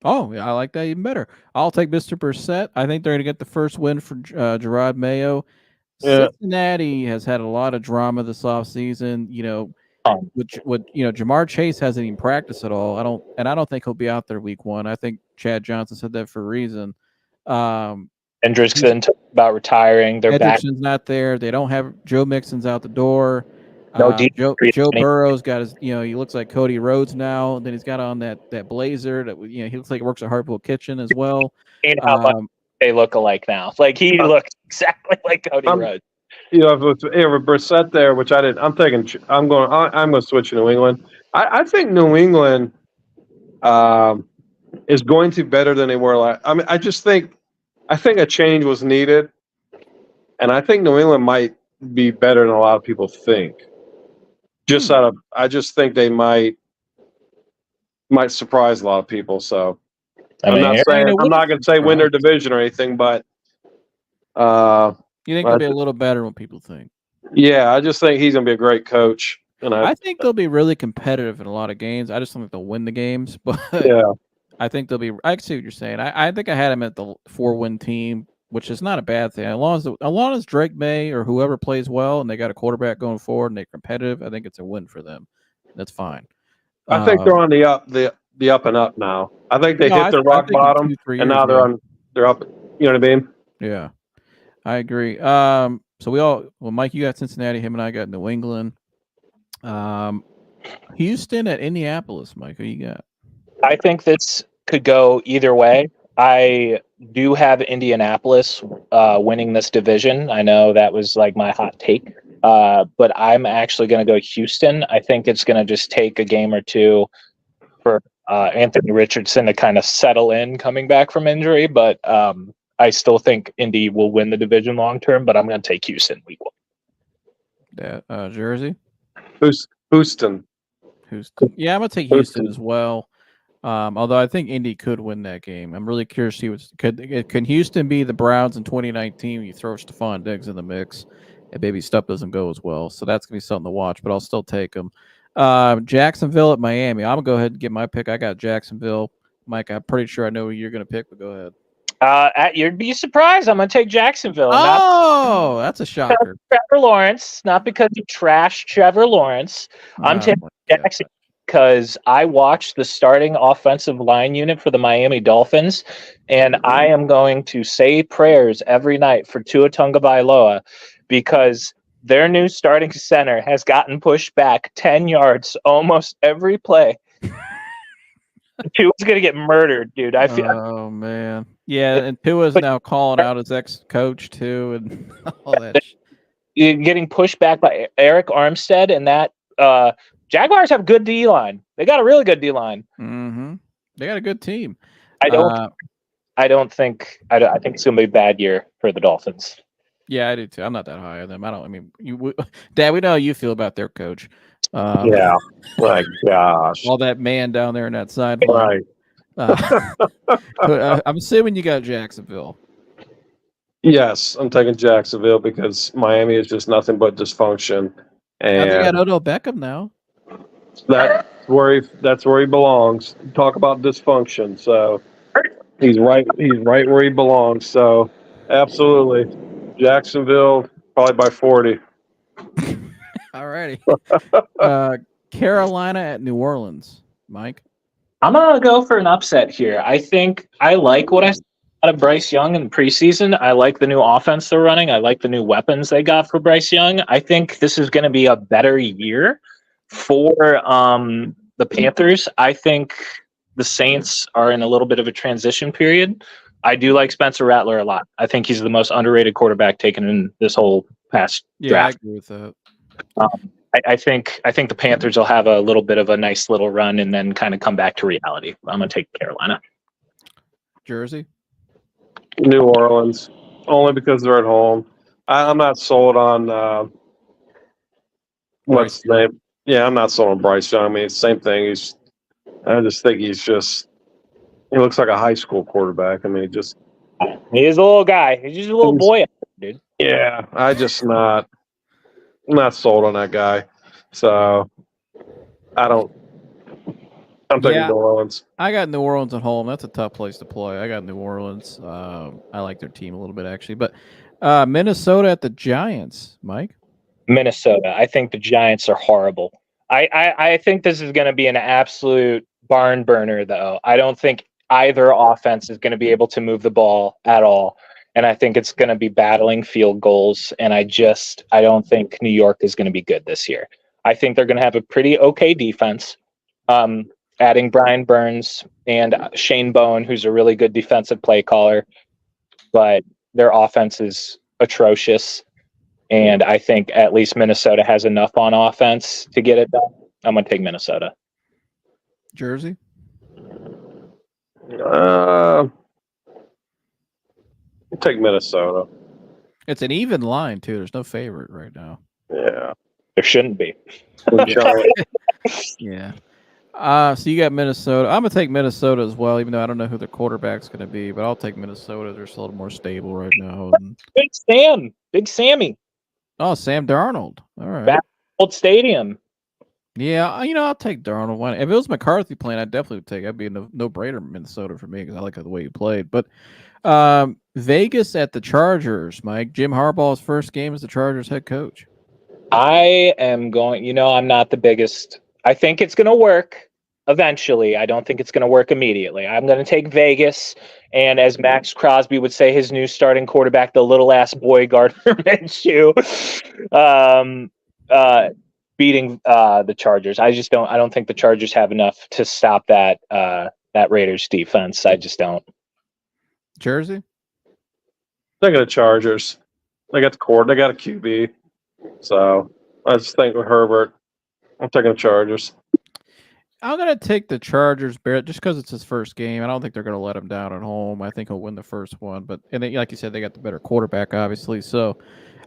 Oh, yeah, I like that even better. I'll take Mr. Brissett. I think they're going to get the first win for Gerard Mayo. Yeah. Cincinnati has had a lot of drama this offseason. Jamar Chase hasn't even practiced at all. I don't think he'll be out there week 1. I think Chad Johnson said that for a reason. Hendrickson talked about retiring. They're back. Hendrickson's not there. They don't have Joe Mixon's out the door. No Joe Burrow's got his, he looks like Cody Rhodes now. Then he's got on that blazer that, he looks like he works at Hartwell Kitchen as well. And how much they look alike now. Like he looks exactly like Cody Rhodes. With Brissett there, which I didn't. I'm going to switch to New England. I think New England is going to be better than they were last. I mean, I think a change was needed, and I think New England might be better than a lot of people think. I just think they might surprise a lot of people. So I'm not going to say win their division or anything, but you think they'll be a little better than people think? Yeah, I just think he's going to be a great coach. And I think they'll be really competitive in a lot of games. I just don't think they'll win the games, but yeah, I think they'll be. I see what you're saying. I think I had him at the 4-win team, which is not a bad thing. As long as Drake May or whoever plays well and they got a quarterback going forward and they're competitive, I think it's a win for them. That's fine. I think they're on the up and up now. I think they hit their rock bottom, and now they're up. You know what I mean? Yeah, I agree. Mike, you got Cincinnati. Him and I got New England. Houston at Indianapolis. Mike, who you got? I think this could go either way. I do have Indianapolis winning this division. I know that was like my hot take, but I'm actually going to go Houston. I think it's going to just take a game or two for Anthony Richardson to kind of settle in coming back from injury, but I still think Indy will win the division long term, but I'm going to take Houston week 1. Jersey? Houston. Yeah, I'm going to take Houston as well. Although I think Indy could win that game. I'm really curious to see can Houston be the Browns in 2019 when you throw Stephon Diggs in the mix and maybe stuff doesn't go as well. So that's going to be something to watch, but I'll still take them. Jacksonville at Miami. I'm going to go ahead and get my pick. I got Jacksonville. Mike, I'm pretty sure I know who you're going to pick, but go ahead. You'd be surprised. I'm going to take Jacksonville. That's a shocker. Trevor Lawrence, not because you trashed Trevor Lawrence. I'm taking Jacksonville because I watched the starting offensive line unit for the Miami Dolphins, and I am going to say prayers every night for Tua Tagovailoa because their new starting center has gotten pushed back 10 yards almost every play. Tua's going to get murdered, dude. Oh, man. Yeah, and Tua's now calling out his ex-coach, too, and all that shit. You're getting pushed back by Eric Armstead, and that Jaguars have a good D-line. They got a really good D-line. Mm-hmm. They got a good team. I think it's going to be a bad year for the Dolphins. Yeah, I do, too. I'm not that high on them. Dad, we know how you feel about their coach. Yeah. My gosh. All that man down there in that sideline. Right. I'm assuming you got Jacksonville. Yes, I'm taking Jacksonville because Miami is just nothing but dysfunction. And they got Odell Beckham now. That's where he belongs. Talk about dysfunction. So he's right where he belongs. So absolutely. Jacksonville probably by 40. Alrighty. Carolina at New Orleans, Mike. I'm gonna go for an upset here. I think I like what I saw out of Bryce Young in preseason. I like the new offense they're running. I like the new weapons they got for Bryce Young. I think this is going to be a better year for the Panthers. I think the Saints are in a little bit of a transition period. I do like Spencer Rattler a lot. I think he's the most underrated quarterback taken in this whole past draft. I agree with that. I think the Panthers will have a little bit of a nice little run and then kind of come back to reality. I'm going to take Carolina. Jersey? New Orleans, only because they're at home. I'm not sold on what's the name? Yeah, I'm not sold on Bryce Young. I mean, it's the same thing. I just think he looks like a high school quarterback. I mean, he is a little guy. He's just a little boy, dude. Yeah, I'm not sold on that guy. So I'm taking New Orleans. I got New Orleans at home. That's a tough place to play. I got New Orleans. I like their team a little bit, actually. But Minnesota at the Giants, Mike? Minnesota. I think the Giants are horrible. I think this is going to be an absolute barn burner, though. I don't think either offense is going to be able to move the ball at all. And I think it's going to be battling field goals. And I don't think New York is going to be good this year. I think they're going to have a pretty okay defense. Adding Brian Burns and Shane Bowen, who's a really good defensive play caller. But their offense is atrocious. And I think at least Minnesota has enough on offense to get it done. I'm going to take Minnesota. Jersey? Take Minnesota. It's an even line, too. There's no favorite right now. Yeah. There shouldn't be. Yeah. So you got Minnesota. I'm going to take Minnesota as well, even though I don't know who their quarterback's going to be, but I'll take Minnesota. They're still a little more stable right now. Big Sammy. Oh, Sam Darnold. All right. Back old stadium. Yeah, I'll take Darnold. If it was McCarthy playing, I'd definitely take. That'd be a no-brainer Minnesota for me because I like the way he played. But Vegas at the Chargers, Mike. Jim Harbaugh's first game as the Chargers head coach. I am going. I'm not the biggest. I think it's going to work eventually. I don't think it's going to work immediately. I'm going to take Vegas, and as Max Crosby would say, his new starting quarterback, the little ass boy Gardner Minshew, beating the Chargers. I don't think the Chargers have enough to stop that Raiders defense. I just don't. Jersey? They got the Chargers. They got the core. They got a QB. So I just think with Herbert, I'm taking the Chargers. I'm going to take the Chargers, Barrett, just because it's his first game. I don't think they're going to let him down at home. I think he'll win the first one. Like you said, they got the better quarterback, obviously. So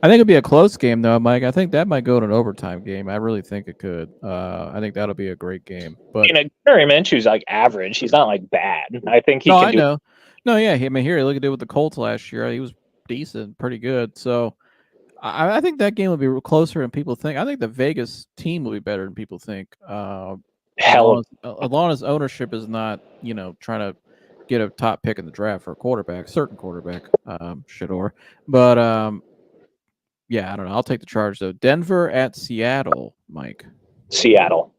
I think it'll be a close game, though, Mike. I think that might go to an overtime game. I really think it could. I think that'll be a great game. But Gary Minshew's like average. He's not like bad. I think he can I know. No, yeah. Here, look at it with the Colts last year. He was decent, pretty good. So I think that game will be closer than people think. I think the Vegas team will be better than people think. As long as ownership is not, trying to get a top pick in the draft for a certain quarterback, Shador. But yeah, I don't know. I'll take the Chargers though. Denver at Seattle, Mike. Seattle.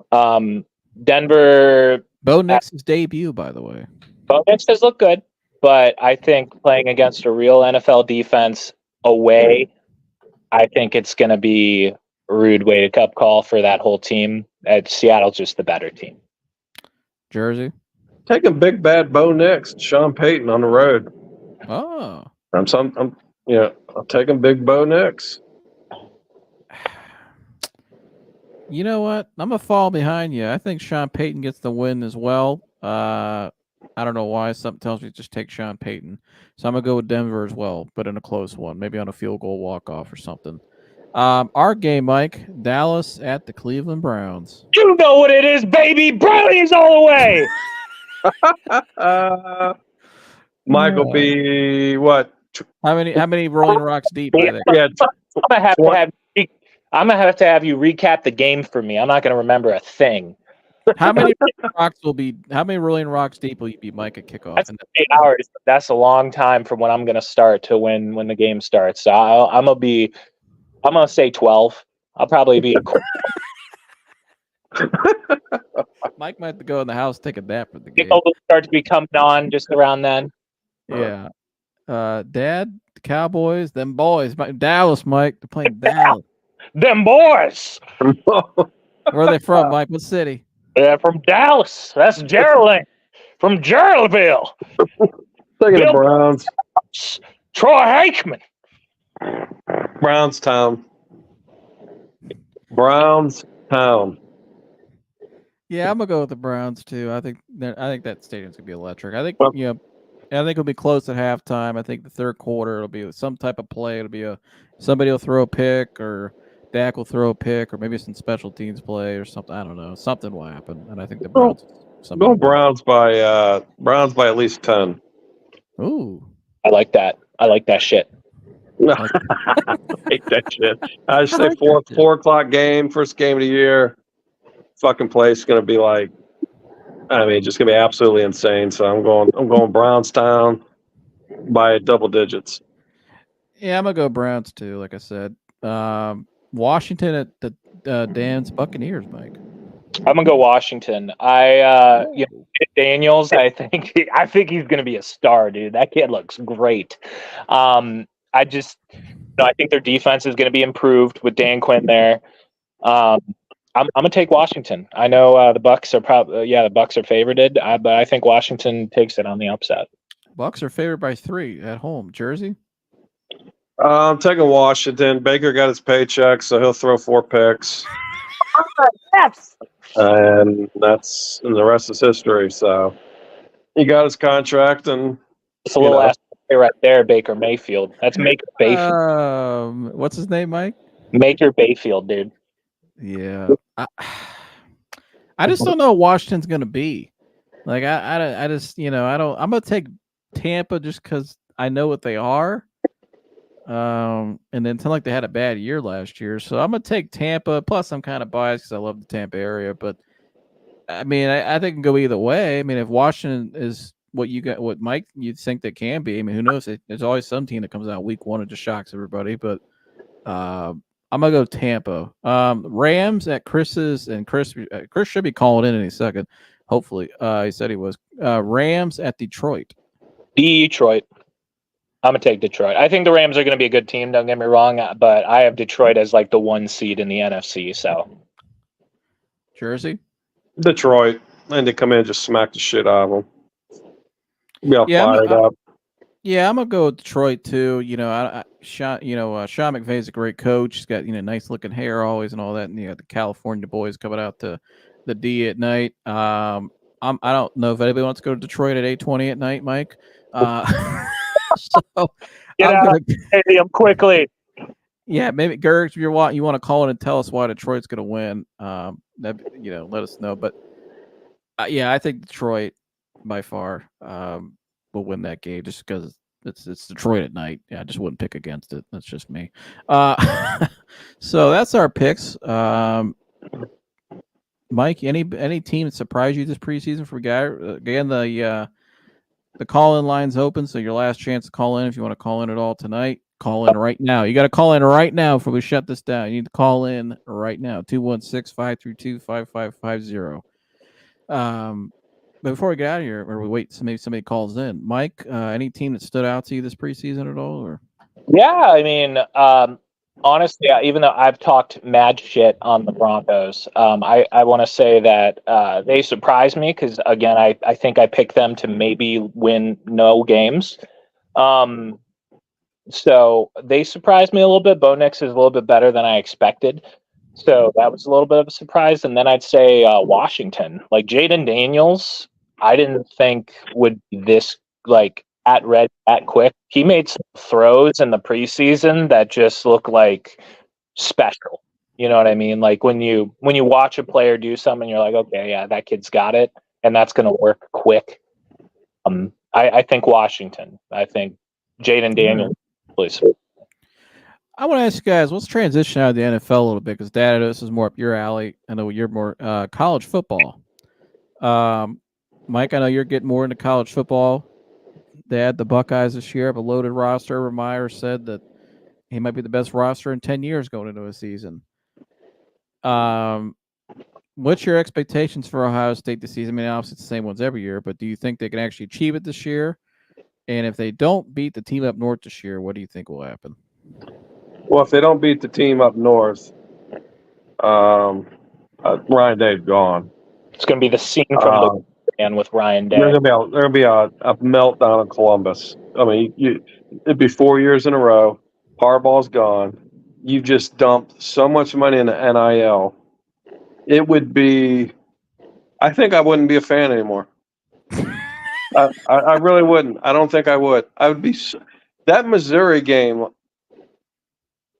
Denver. Bo Nix's debut, by the way. Bo Nix does look good, but I think playing against a real NFL defense away, I think it's going to be a rude wake up call for that whole team. Seattle's just the better team. Jersey? Taking big bad Bo Nix, Sean Payton on the road. Oh. I'm taking big Bo Nix. You know what? I'm going to fall behind you. I think Sean Payton gets the win as well. I don't know why. Something tells me to just take Sean Payton. So I'm going to go with Denver as well, but in a close one. Maybe on a field goal walk-off or something. Our game, Mike. Dallas at the Cleveland Browns. You know what it is, baby. Brownies all the way. Mike will be what? How many Rolling Rocks deep are there? Yeah, I'm gonna have to have you recap the game for me. I'm not gonna remember a thing. How many Rolling Rocks deep will you be, Mike, at kickoff? That's 8 hours. That's a long time from when I'm gonna start to when the game starts. So I'm gonna say 12. I'll probably be Mike might have to go in the house, take a nap at the game. People will start to be coming on just around then. Yeah. Dad, the Cowboys, them boys. Dallas, Mike. They're playing Dallas. Them boys. Where are they from, Mike? What city? Yeah, from Dallas. That's Geraldine. From Geraldville. Taking the Bill- Browns. Troy Aikman. Brownstown. Brownstown. Yeah, I'm gonna go with the Browns too. I think that stadium's gonna be electric. I think Well- I think it'll be close at halftime. I think the third quarter it'll be some type of play. It'll be somebody will throw a pick, or Dak will throw a pick, or maybe some special teams play or something. I don't know. Something will happen, and I think the Browns. Go Browns by at least 10. Ooh, I like that. I like that shit. I hate that shit. I just say 4 o'clock game, first game of the year. Fucking place is gonna be like, just gonna be absolutely insane. So I'm going Brownstown by double digits. yeah, I'm gonna go Browns too. Like I said, Washington at the Dan's Buccaneers, Mike. I'm gonna go Washington. Daniels. I think he's gonna be a star, dude. That kid looks great. I think their defense is gonna be improved with Dan Quinn there. I'm gonna take Washington. I know the Bucks are the Bucks are favorited, but I think Washington takes it on the upset. Bucks are favored by 3 at home. Jersey. I'm taking Washington. Baker got his paycheck, so he'll throw 4 picks. Yes. And the rest is history. So he got his contract, and It's a little ass right there, Baker Mayfield. That's Maker Bayfield. What's his name, Mike? Maker Bayfield, dude. Yeah, I just don't know what Washington's gonna be. Like I just I don't. I'm gonna take Tampa just because I know what they are. And then it's not like they had a bad year last year, so I'm gonna take Tampa. Plus, I'm kind of biased because I love the Tampa area, but I mean, I think it can go either way. I mean, if Washington is what Mike you think they can be, I mean, who knows? There's always some team that comes out week 1 and just shocks everybody, but I'm gonna go Tampa. Rams at Chris's, and Chris should be calling in any second. Hopefully, he said he was. Rams at Detroit. Detroit. I'm gonna take Detroit. I think the Rams are gonna be a good team. Don't get me wrong, but I have Detroit as like the 1 seed in the NFC. So, Jersey. Detroit, and they come in and just smack the shit out of them. Be all fired up. Yeah, I'm gonna go with Detroit too. Sean McVay's a great coach. He's got nice looking hair always and all that. And the California boys coming out to the D at night. I don't know if anybody wants to go to Detroit at 8:20 at night, Mike. So get out of the stadium quickly. Yeah, maybe Gerg, if you want to call in and tell us why Detroit's going to win, let us know. But I think Detroit by far will win that game just because it's Detroit at night. Yeah, I just wouldn't pick against it. That's just me. So that's our picks. Mike, any team that surprised you this preseason for guy? Again, the call-in line's open, so your last chance to call in if you want to call in at all tonight. Call in right now. You got to call in right now before we shut this down. You need to call in right now. 216-532-5550. But before we get out of here, or we wait, maybe somebody calls in. Mike, any team that stood out to you this preseason at all? Or yeah, I mean, honestly, even though I've talked mad shit on the Broncos, I want to say that they surprised me because, again, I think I picked them to maybe win no games. So they surprised me a little bit. Bo Nix is a little bit better than I expected. So that was a little bit of a surprise. And then I'd say Washington. Like Jaden Daniels, I didn't think would be this at quick. He made some throws in the preseason that just look like special. You know what I mean? Like when you watch a player do something, you're like, okay, yeah, that kid's got it, and that's going to work quick. I think Washington. I think Jaden Daniels, please. I want to ask you guys, let's transition out of the NFL a little bit because Dad, I know this is more up your alley. I know you're more college football. Mike, I know you're getting more into college football. Dad, the Buckeyes this year have a loaded roster. Urban Meyer said that he might be the best roster in 10 years going into a season. What's your expectations for Ohio State this season? I mean, obviously it's the same ones every year, but do you think they can actually achieve it this year? And if they don't beat the team up north this year, what do you think will happen? Well, if they don't beat the team up north, Ryan Day's gone. It's going to be the scene from the and with Ryan Day. There's gonna be a meltdown in Columbus. I mean, it'd be 4 years in a row. Harbaugh's gone. You've just dumped so much money into NIL. It would be. I think I wouldn't be a fan anymore. I really wouldn't. I don't think I would. I would be. That Missouri game.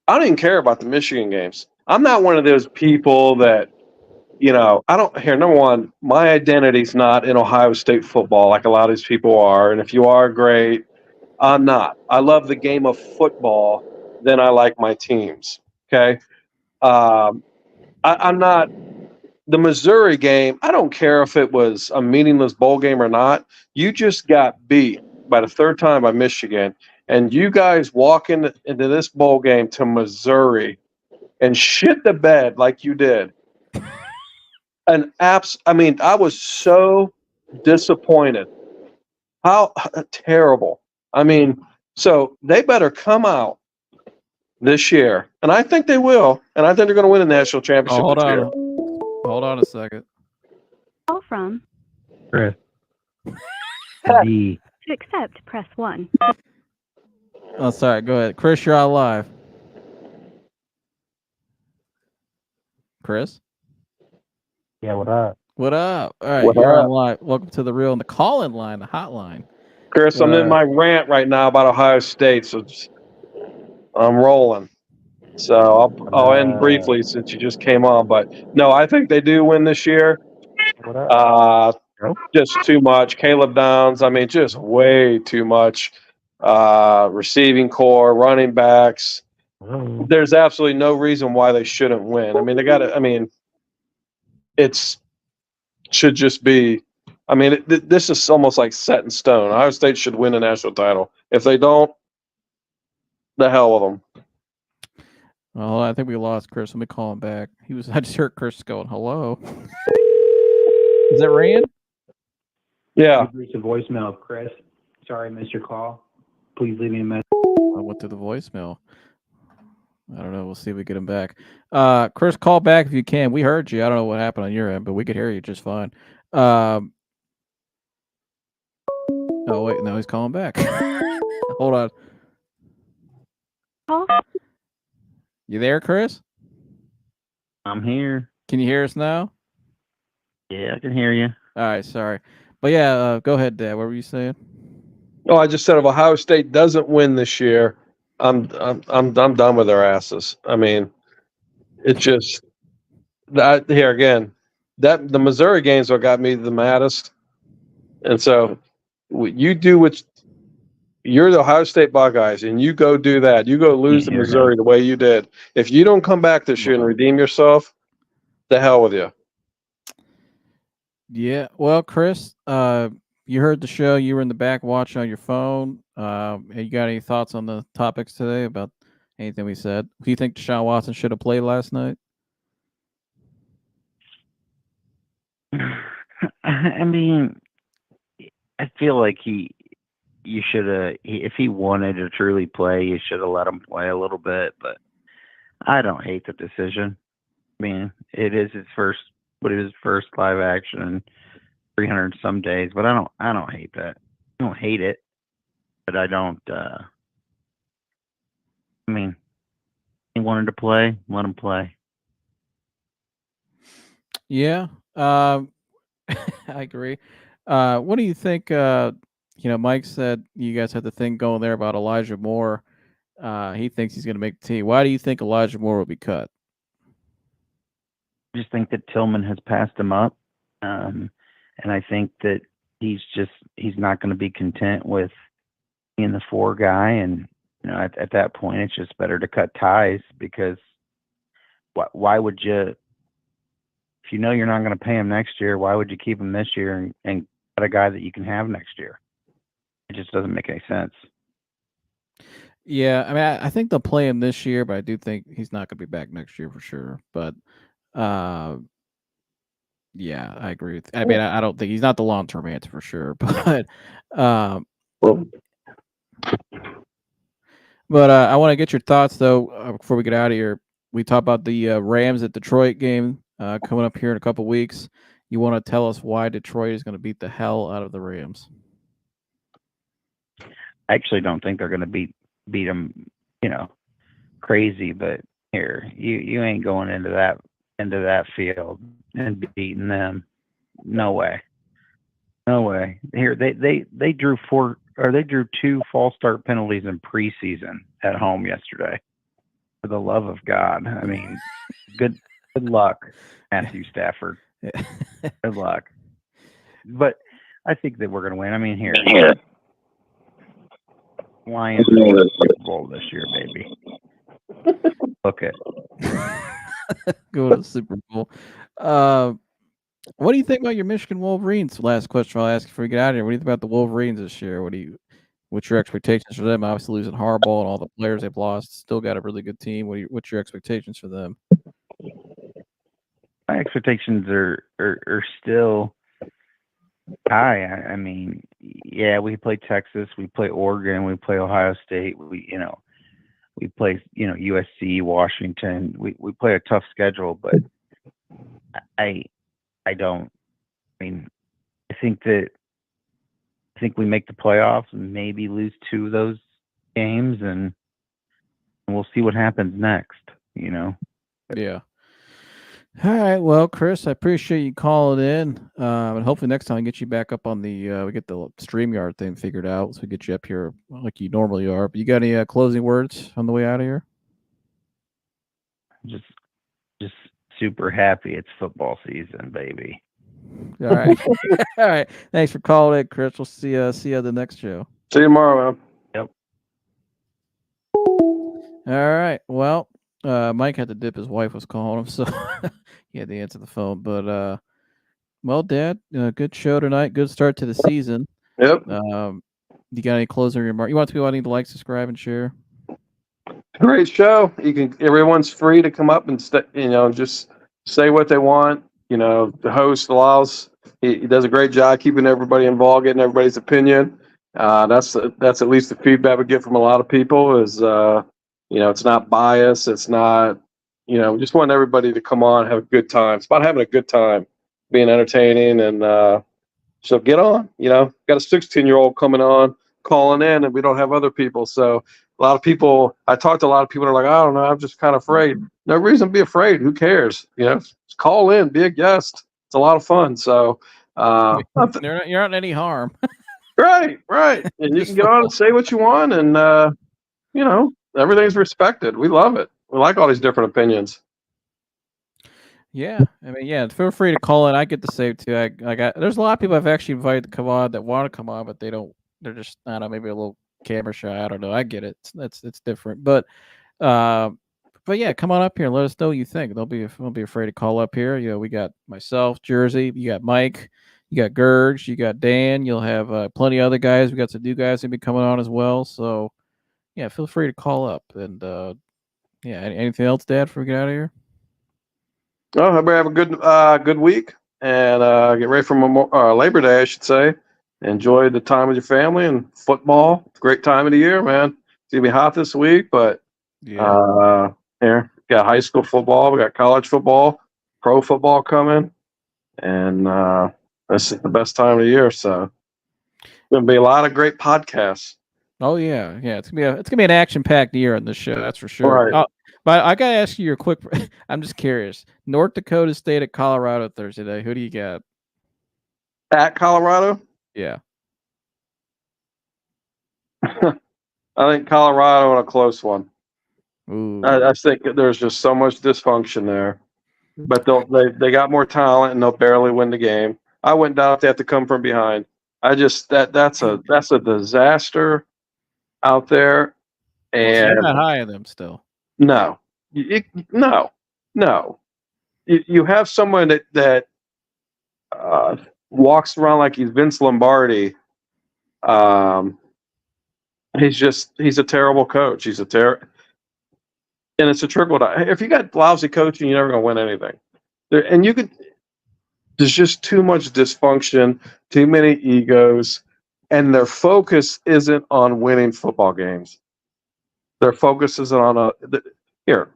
I don't even care about the Michigan games. I'm not one of those people that, I don't hear. Number one, my identity's not in Ohio State football like a lot of these people are. And if you are, great. I'm not. I love the game of football. Then I like my teams. Okay. I'm not. The Missouri game, I don't care if it was a meaningless bowl game or not. You just got beat by the third time by Michigan. And you guys walk into this bowl game to Missouri and shit the bed like you did. I was so disappointed. How terrible. So they better come out this year. And I think they will. And I think they're going to win a national championship this year. Hold on a second. Call from Chris. to accept, press 1. Oh, sorry. Go ahead. Chris, you're on live. Chris? Yeah, what up? What up? All right, What you're up? on live. Welcome to the real and the call-in line, the hotline. Chris, I'm in my rant right now about Ohio State, so I'm rolling. So I'll end briefly since you just came on. But no, I think they do win this year. What up? Just too much. Caleb Downs, just way too much. Receiving core, running backs. There's absolutely no reason why they shouldn't win. They got to, it's should just be, this is almost like set in stone. Ohio State should win a national title. If they don't, the hell with them. Oh, I think we lost Chris. Let me call him back. I just heard Chris going, hello. Is that Rand? Yeah. You've reached a voicemail of Chris. Sorry I missed your call. Please leave me a message. I went to the voicemail. I don't know. We'll see if we get him back. Chris, call back if you can. We heard you. I don't know what happened on your end, but we could hear you just fine. Oh, wait. No, he's calling back. Hold on. Call. You there, Chris? I'm here. Can you hear us now? Yeah, I can hear you. All right. Sorry. But yeah, go ahead, Dad. What were you saying? Oh, I just said if Ohio State doesn't win this year, I'm done with their asses. It just that here again. That the Missouri games what got me the maddest. And so you do what you're the Ohio State Buckeyes, and you go do that. You go lose to Missouri the way you did. If you don't come back this year and redeem yourself, the hell with you. Yeah. Well, Chris, you heard the show. You were in the back watching on your phone. You got any thoughts on the topics today about anything we said? Do you think Deshaun Watson should have played last night? I feel like you should have, if he wanted to truly play, you should have let him play a little bit, but I don't hate the decision. It is his first live action in 300 some days, but I don't hate that. I don't hate it, but I don't, he wanted to play, let him play. Yeah. I agree. What do you think? Mike said you guys had the thing going there about Elijah Moore. He thinks he's going to make the team. Why do you think Elijah Moore will be cut? I just think that Tillman has passed him up. And I think that he's not going to be content with being the 4 guy. And, at that point, it's just better to cut ties because why would you, if you know you're not going to pay him next year, why would you keep him this year and cut a guy that you can have next year? It just doesn't make any sense. Yeah, I think they'll play him this year, but I do think he's not going to be back next year for sure. But Yeah, I agree with. I mean, I don't think he's not the long-term answer for sure, but Well, I want to get your thoughts though before we get out of here. We talked about the Rams at Detroit game coming up here in a couple weeks. You want to tell us why Detroit is going to beat the hell out of the Rams? I actually don't think they're going to beat them, crazy. But here, you ain't going into that field and beating them. No way. Here, they drew 2 false start penalties in preseason at home yesterday. For the love of God, I mean, good luck, Matthew Stafford. Good luck. But I think that we're going to win. I mean, here. Lions are going to Super Bowl this year, baby. Look it. Go to the Super Bowl. What do you think about your Michigan Wolverines? Last question I'll ask you before we get out of here. What do you think about the Wolverines this year? What's your expectations for them? Obviously losing Harbaugh and all the players they've lost. Still got a really good team. What's your expectations for them? My expectations are still high. I mean, yeah, we play Texas, we play Oregon, we play Ohio State, we play USC, Washington. We play a tough schedule, but I think we make the playoffs and maybe lose 2 of those games, and we'll see what happens next. Yeah. All right. Well, Chris, I appreciate you calling in. And hopefully next time I get you back up on the we get the StreamYard thing figured out, so we get you up here like you normally are. But you got any closing words on the way out of here? Just super happy it's football season, baby. All right. All right. Thanks for calling in, Chris. We'll see you at the next show. see you tomorrow, man. Yep. All right. Well, Mike had to dip. His wife was calling him, so he had to answer the phone. But well, Dad, good show tonight. Good start to the season. Yep. You got any closing remarks? You want to need to like, subscribe, and share? Great show. Everyone's free to come up and just say what they want. The host allows. He does a great job keeping everybody involved, getting everybody's opinion. That's at least the feedback we get from a lot of people. Is it's not biased. It's not. We just want everybody to come on, have a good time. It's about having a good time, being entertaining, and so get on. Got a 16-year-old coming on, calling in, and we don't have other people. So a lot of people, I talked to a lot of people that are like, I don't know, I'm just kind of afraid. No reason to be afraid. Who cares? Just call in, be a guest. It's a lot of fun. So you're not in any harm. Right. And you can get on and say what you want, and everything's respected. We love it. We like all these different opinions. Yeah, I mean, yeah. Feel free to call in. I get the same too. There's a lot of people I've actually invited to come on that want to come on, but they don't. They're just, I don't know, maybe a little camera shy. I don't know. I get it. It's different, but yeah, come on up here and let us know what you think. Don't be afraid to call up here. We got myself, Jersey. You got Mike. You got Gurg. You got Dan. You'll have plenty of other guys. We got some new guys who'll be coming on as well. So yeah, feel free to call up. And yeah, anything else, Dad, before we get out of here? Oh, everybody have a good week, and get ready for Labor Day, I should say. Enjoy the time with your family and football. Great time of the year, man. It's gonna be hot this week, but here we got high school football, we got college football, pro football coming, and this is the best time of the year. So it's gonna be a lot of great podcasts. Oh yeah. It's gonna be an action-packed year on this show. That's for sure. Right. But I gotta ask you your quick. I'm just curious. North Dakota State at Colorado Thursday night. Who do you got? At Colorado? Yeah. I think Colorado in a close one. Ooh. I think there's just so much dysfunction there, but they got more talent and they'll barely win the game. I wouldn't doubt they have to come from behind. That's a disaster out there, and you're not high on them still. No. You have someone that walks around like he's Vince Lombardi. He's a terrible coach. And it's a trickle down. If you got lousy coaching, you're never going to win anything. And you could There's just too much dysfunction, too many egos, and their focus isn't on winning football games. Their focus is on here.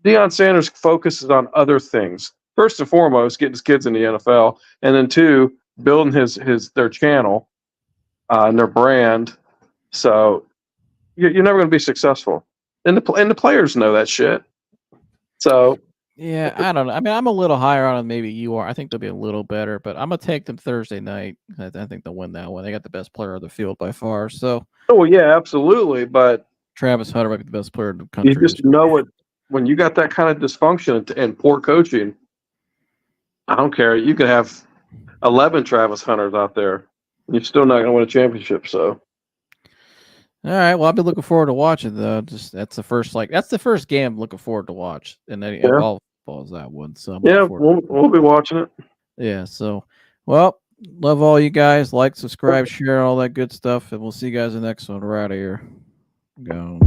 Deion Sanders focuses on other things. First and foremost, getting his kids in the NFL, and then two, building their channel and their brand. So you're never going to be successful, and the players know that shit. So Yeah, I don't know. I mean, I'm a little higher on them. Maybe you are. I think they'll be a little better, but I'm gonna take them Thursday night. I think they'll win that one. They got the best player on the field by far. So, oh yeah, absolutely. But Travis Hunter might be the best player in the country. you just know what when you got that kind of dysfunction and poor coaching. I don't care. You could have 11 Travis Hunters out there. You're still not going to win a championship. So. All right. Well, I've been looking forward to watching though. That's the first game I'm looking forward to watch, and then all football is that one. So we'll be watching it. Yeah. So, well, love all you guys. Like, subscribe, share, all that good stuff, and we'll see you guys in the next one. We're out of here. Go.